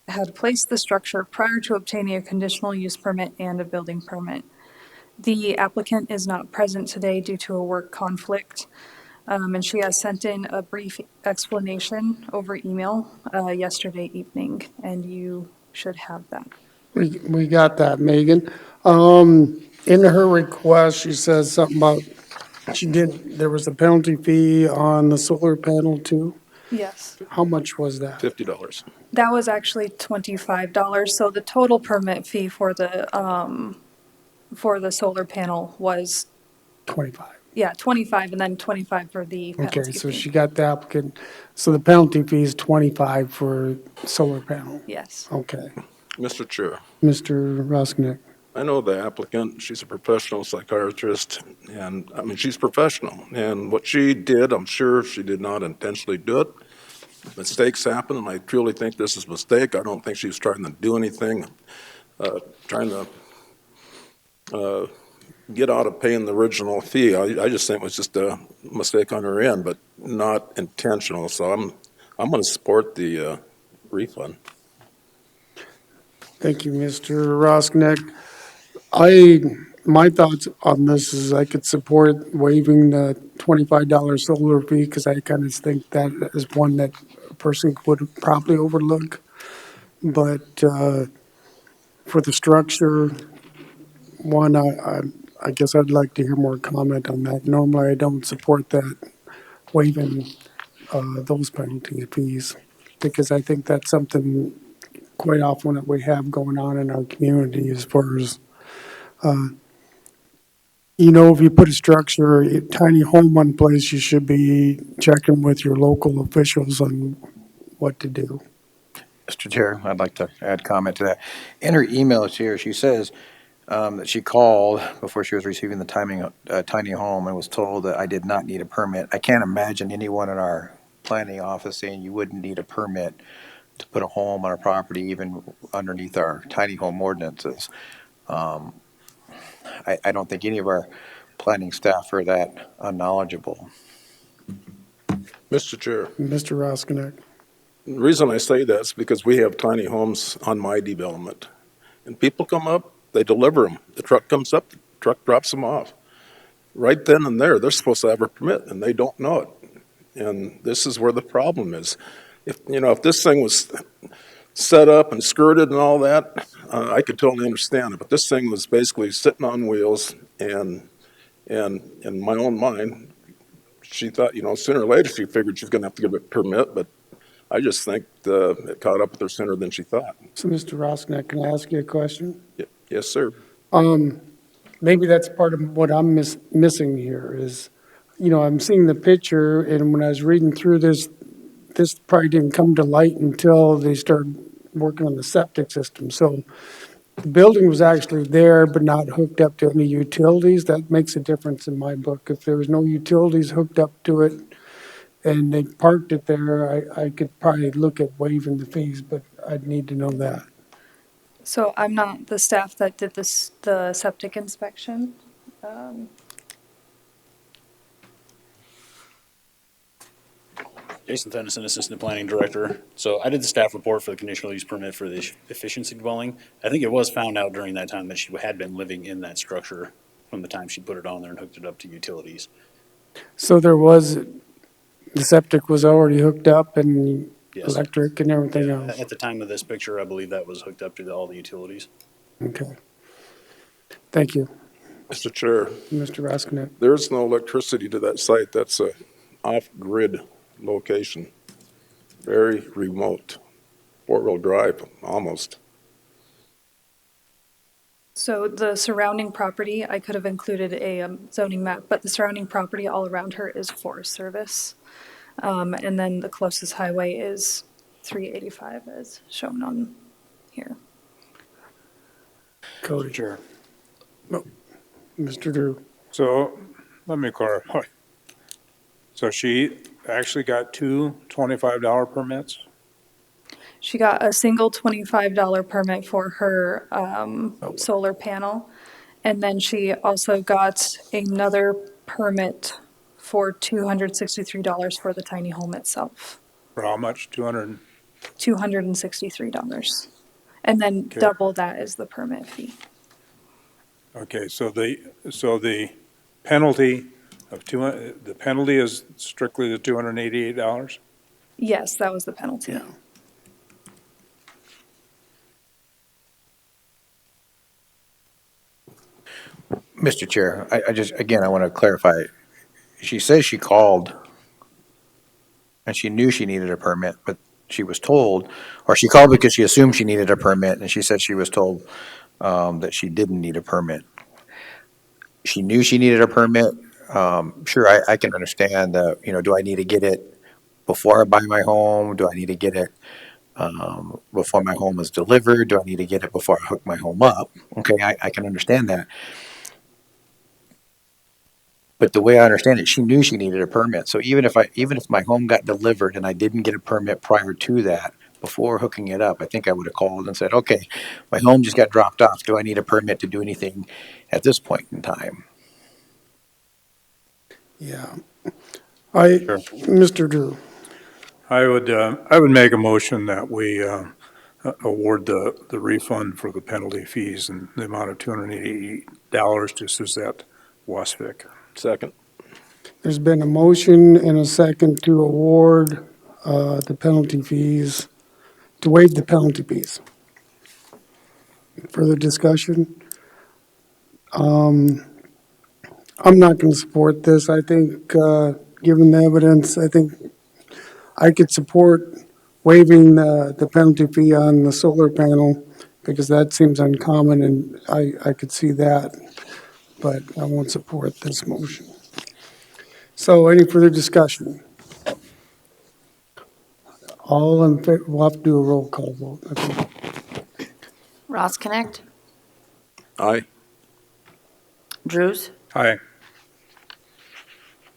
had placed the structure prior to obtaining a conditional use permit and a building permit. The applicant is not present today due to a work conflict, and she has sent in a brief explanation over email yesterday evening, and you should have that. We got that, Megan. In her request, she says something about, there was a penalty fee on the solar panel too? Yes. How much was that? $50. That was actually $25. So the total permit fee for the solar panel was 25. Yeah, 25 and then 25 for the penalty Okay, so fee. she got the applicant, so the penalty fee is 25 for solar panel? Yes. Okay. Mr. Chair, Mr. Roskinek. I know the applicant, she's a professional psychiatrist, and, I mean, she's professional. And what she did, I'm sure she did not intentionally do it, mistakes happen, and I truly think this is a mistake. I don't think she was trying to do anything, trying to get out of paying the original fee. I just think it was just a mistake on her end, but not intentional. So I'm going to support the refund. Thank you, Mr. Rosknecht. My thoughts on this is I could support waiving the $25 solar fee because I kind of think that is one that a person would probably overlook. But for the structure, one, I guess I'd like to hear more comment on that. Normally, I don't support that waiving those penalty fees because I think that's something quite often that we have going on in our community as far as if you put a structure, a tiny home on place, you should be checking with your local officials on what to do. Mr. Chair, I'd like to add comment to that. In her email here, she says that she called before she was receiving the tiny home and was told that I did not need a permit. I can't imagine anyone in our planning office saying you wouldn't need a permit to put a home on a property, even underneath our tiny home ordinances. I don't think any of our planning staff are that unknowledgeable. Mr. Chair. Mr. Roskinek. The reason I say that is because we have tiny homes on my development. And people come up, they deliver them. The truck comes up, the truck drops them off. Right then and there, they're supposed to have a permit, and they don't know it. And this is where the problem is. If this thing was set up and skirted and all that, I could totally understand it. But this thing was basically sitting on wheels, and in my own mind, she thought, sooner or later she figured she was going to have to get a permit, but I just think it caught up with her sooner than she thought. So, Mr. Roskinek, can I ask you a question? Yes, sir. Maybe that's part of what I'm missing here is, I'm seeing the picture, and when I was reading through this probably didn't come to light until they started working on the septic system. So the building was actually there, but not hooked up to any utilities. That makes a difference in my book. If there was no utilities hooked up to it and they parked it there, I could probably look at waiving the fees, but I'd need to know that. So I'm not the staff that did the septic inspection. Jason Tennyson, Assistant Planning Director. So I did the staff report for the conditional use permit for the efficiency dwelling. I think it was found out during that time that she had been living in that structure from the time she put it on there and hooked it up to utilities. So the septic was already hooked up and Yes. electric and everything else? At the time of this picture, I believe that was hooked up to all the utilities. Okay. Thank you. Mr. Chair. Mr. Roskinek. There's no electricity to that site. That's a off-grid location. Very remote. Four-wheel drive, almost. So the surrounding property, I could have included a zoning map, but the surrounding property all around her is Forest Service. And then the closest highway is 385 as shown on here. Cody. Sure. Mr. Drew. So let me clarify. So she actually got two $25 permits? She got a single $25 permit for her solar panel. And then she also got another permit for $263 for the tiny home itself. For how much? $263. And then Okay. double that is the permit fee. Okay, so the penalty the penalty is strictly the $288? Yes, that was the penalty. Yeah. Mr. Chair, I want to clarify. She says she called and she knew she needed a permit, but she was told, or she called because she assumed she needed a permit, and she said she was told that she didn't need a permit. She knew she needed a permit. Sure, I can understand that, do I need to get it before I buy my home? Do I need to get it before my home is delivered? Do I need to get it before I hook my home up? Okay, I can understand that. But the way I understand it, she knew she needed a permit. So even if my home got delivered and I didn't get a permit prior to that, before hooking it up, I think I would have called and said, okay, my home just got dropped off. Do I need a permit to do anything at this point in time? Yeah. Sure. Mr. Drew, I would make a motion that we award the refund for the penalty fees in the amount of $280 to Suzette Wasvik. Second. there's been a motion and a second to award the penalty fees, to waive the penalty fees. Further discussion? I'm not going to support this. I think, given the evidence, I think I could support waiving the penalty fee on the solar panel because that seems uncommon and I could see that, but I won't support this motion. So any further discussion? All in favor, we'll have to do a roll call vote. Okay. Ross Connect, Aye. Drews, Aye.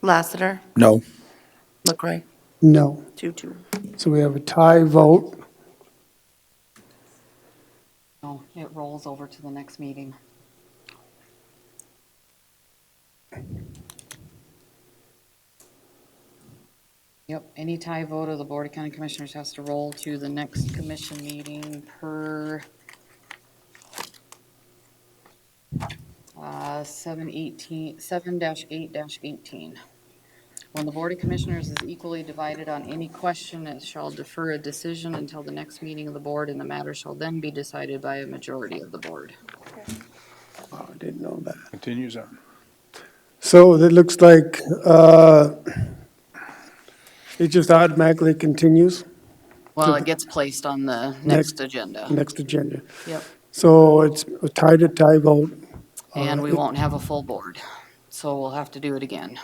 Lassiter, No. LaCroy, No. 2-2. So we have a tie vote. No, it rolls over to the next meeting. Yep, any tie vote of the Board of County Commissioners has to roll to the next commission meeting per 7-8-18. When the Board of Commissioners is equally divided on any question, it shall defer a decision until the next meeting of the board, and the matter shall then be decided by a majority of the board. Oh, I didn't know that. Continues on. So it looks like it just automatically continues. Well, it gets placed on the next agenda. Next agenda. Yep, So it's a tie vote. and we won't have a full board, so we'll have to do it again.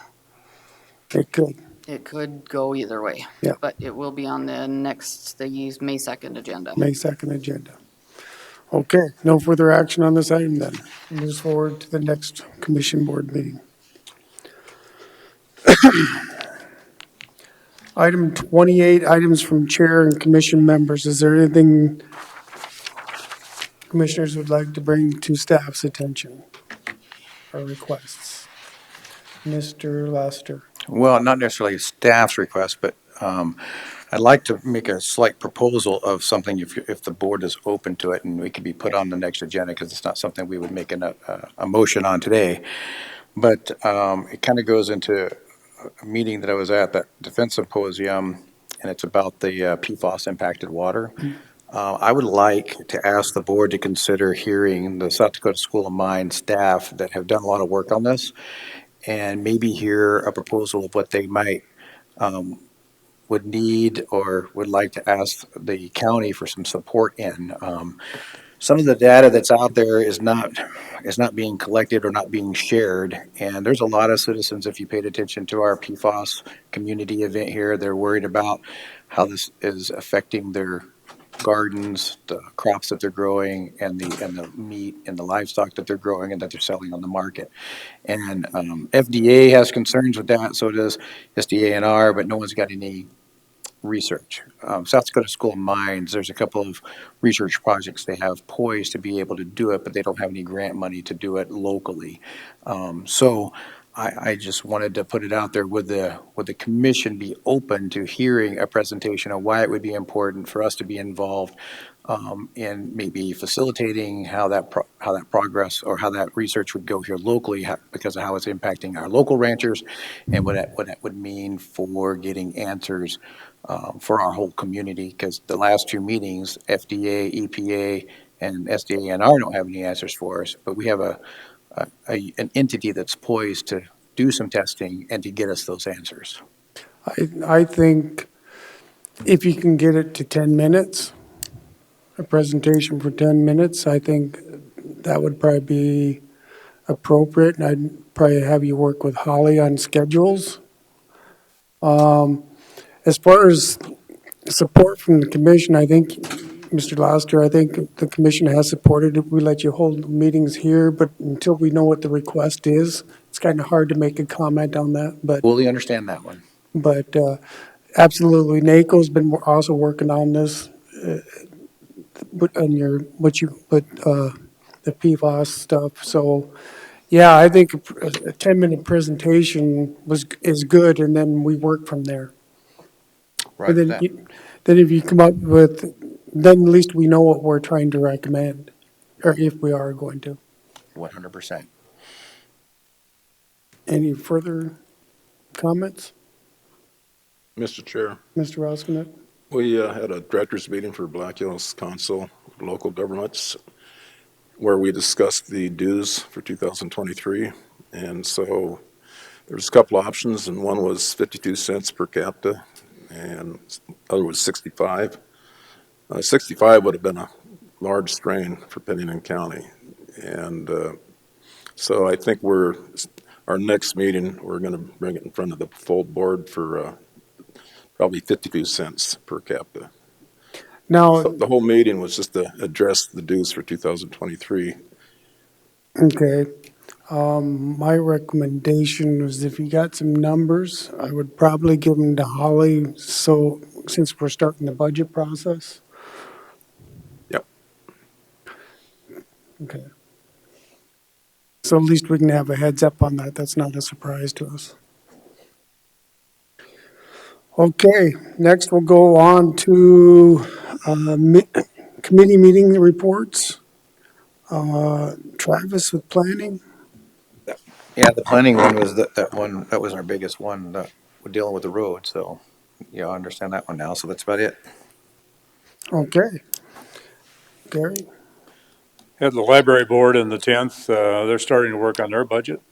It could. It could go either way. Yeah. But it will be on the May 2nd agenda. May 2nd agenda. Okay, no further action on this item then. Moves forward to the next commission board meeting. Item 28, items from chair and commission members. Is there anything commissioners would like to bring to staff's attention or requests? Mr. Laster. Well, not necessarily staff's request, but I'd like to make a slight proposal of something if the board is open to it, and we could be put on the next agenda because it's not something we would make a motion on today. But it kind of goes into a meeting that I was at, that defense symposium, and it's about the PFAS impacted water. I would like to ask the board to consider hearing the South Dakota School of Mines staff that have done a lot of work on this, and maybe hear a proposal of what they might would need or would like to ask the county for some support in. Some of the data that's out there is not being collected or not being shared, and there's a lot of citizens, if you paid attention to our PFAS community event here, they're worried about how this is affecting their gardens, the crops that they're growing, and the meat and the livestock that they're growing and that they're selling on the market. And FDA has concerns with that, so does SDA&R, but no one's got any research. South Dakota School of Mines, there's a couple of research projects they have poised to be able to do it, but they don't have any grant money to do it locally. So I just wanted to put it out there. Would the commission be open to hearing a presentation of why it would be important for us to be involved in maybe facilitating how that progress or how that research would go here locally because of how it's impacting our local ranchers and what that would mean for getting answers for our whole community, because the last two meetings, FDA, EPA, and SDA&R don't have any answers for us, but we have an entity that's poised to do some testing and to get us those answers. I think if you can get it to 10 minutes, a presentation for 10 minutes, I think that would probably be appropriate, and I'd probably have you work with Holly on schedules. As far as support from the commission, I think, Mr. Laster, I think the commission has supported it. We let you hold meetings here, but until we know what the request is, it's kind of hard to make a comment on that, but, Fully understand that one. absolutely. NACO's been also working on this, the PFAS stuff. So, yeah, I think a 10-minute presentation is good, and then we work from there. But Roger then, that. then if you come up with, then at least we know what we're trying to recommend, or if we are going to. 100%. Any further comments, Mr. Chair, Mr. Roskinek? we had a directors meeting for Black Hills Council of Local Governments where we discussed the dues for 2023. And so there's a couple options, and one was 52 cents per capita, and the other was 65. 65 would have been a large strain for Pennington County. And so I think our next meeting, we're going to bring it in front of the full board for probably 52 cents per capita. Now, So the whole meeting was just to address the dues for 2023. okay. My recommendation was if you got some numbers, I would probably give them to Holly. So since we're starting the budget process. Yep. Okay. So at least we can have a heads up on that. That's not a surprise to us. Okay, next we'll go on to committee meeting reports. Travis with planning. Yeah, the planning one was that one, that was our biggest one, that we're dealing with the road, so, yeah, I understand that one now, so that's about it. Okay. Gary? Had the library board in the 10th, they're starting to work on their budget.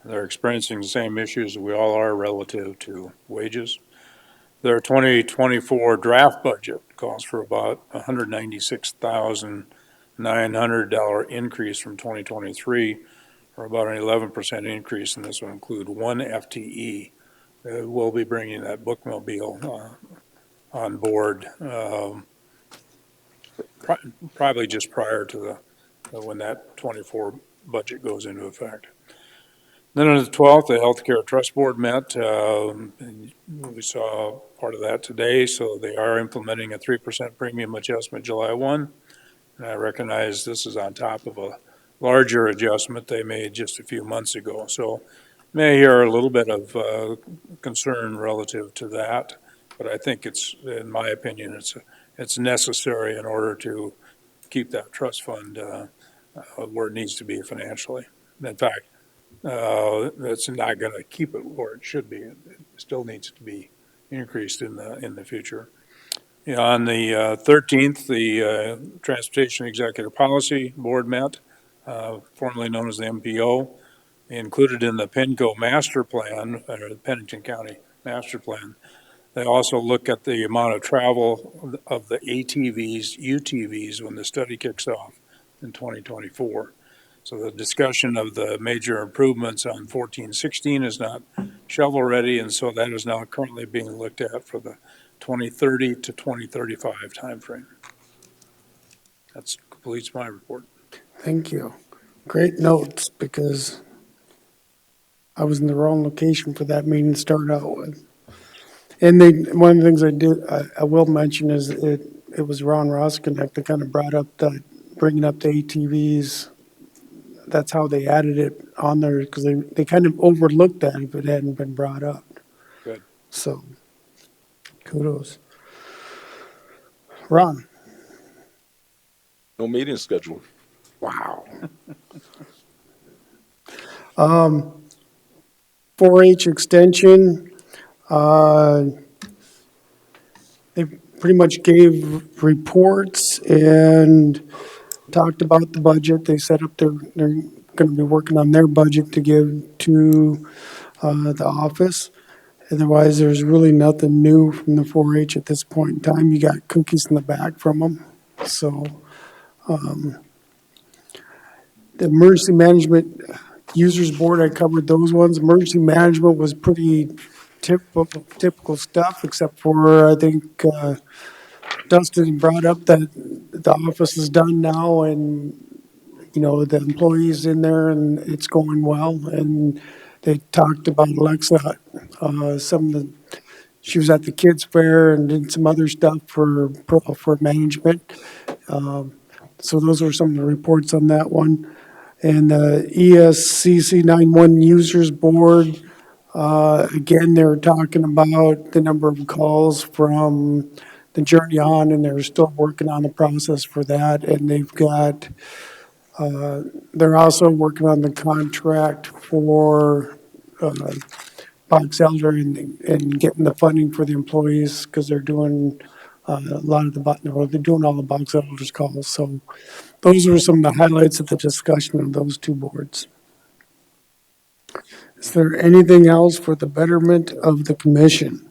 They're experiencing the same issues we all are relative to wages. Their 2024 draft budget calls for about $196,900 increase from 2023, or about an 11% increase, and this will include one FTE. We'll be bringing that bookmobile on board probably just prior to when that 24 budget goes into effect. Then on the 12th, the Healthcare Trust Board met. We saw part of that today, so they are implementing a 3% premium adjustment July 1. And I recognize this is on top of a larger adjustment they made just a few months ago. So may hear a little bit of concern relative to that, but I think it's, in my opinion, it's necessary in order to keep that trust fund where it needs to be financially. In fact, that's not going to keep it where it should be. It still needs to be increased in the future. Yeah, on the 13th, the Transportation Executive Policy Board met, formerly known as the MPO, included in the PennCo Master Plan, or the Pennington County Master Plan. They also look at the amount of travel of the ATVs, UTVs, when the study kicks off in 2024. So the discussion of the major improvements on 1416 is not shovel-ready, and so that is now currently being looked at for the 2030 to 2035 timeframe. That completes my report. Thank you. Great notes, because I was in the wrong location for that meeting to start out with. And one of the things I will mention is it was Ron Roskinek that kind of brought up bringing up the ATVs. That's how they added it on there, because they kind of overlooked that if it hadn't been brought up. Good. So, kudos. Ron? No meeting scheduled. Wow. 4-H extension, they pretty much gave reports and talked about the budget. They set up they're going to be working on their budget to give to the office. Otherwise, there's really nothing new from the 4-H at this point in time. You got cookies in the back from them. So the emergency management users board, I covered those ones. Emergency management was pretty typical stuff, except for I think Dustin brought up that the office is done now, and the employees in there, and it's going well. And they talked about Alexa, some of the, she was at the kids fair and did some other stuff for management. So those were some of the reports on that one. And the ESCC 91 Users Board, again, they were talking about the number of calls from the journey on, and they're still working on the process for that. And they've got, they're also working on the contract for Box Elder and getting the funding for the employees because they're doing a lot of they're doing all the Box Elders calls. So those were some of the highlights of the discussion of those two boards. Is there anything else for the betterment of the commission?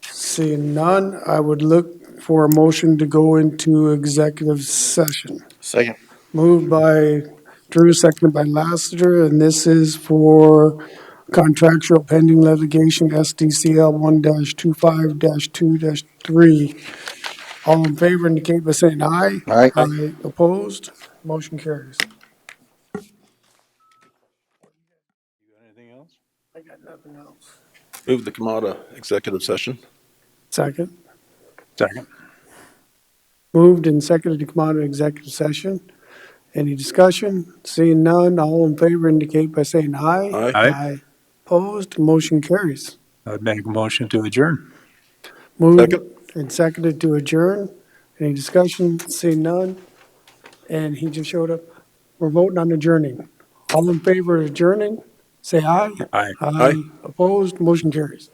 Seeing none, I would look for a motion to go into executive session. Second. Moved by Drew, seconded by Lassiter, and this is for contractual pending litigation, SDCL 1-25-2-3. All in favor indicate by saying aye. Aye. Aye. Opposed? Motion carries. Anything else? I got nothing else. Move to come out of executive session. Second. Second. Moved and seconded to come out of executive session. Any discussion? Seeing none, all in favor indicate by saying aye. Aye. Aye. Opposed? Motion carries. I'd make a motion to adjourn. Moved Second. and seconded to adjourn. Any discussion? Seeing none. And he just showed up. We're voting on adjourning. All in favor of adjourning, say aye. Aye. Aye. Opposed? Motion carries.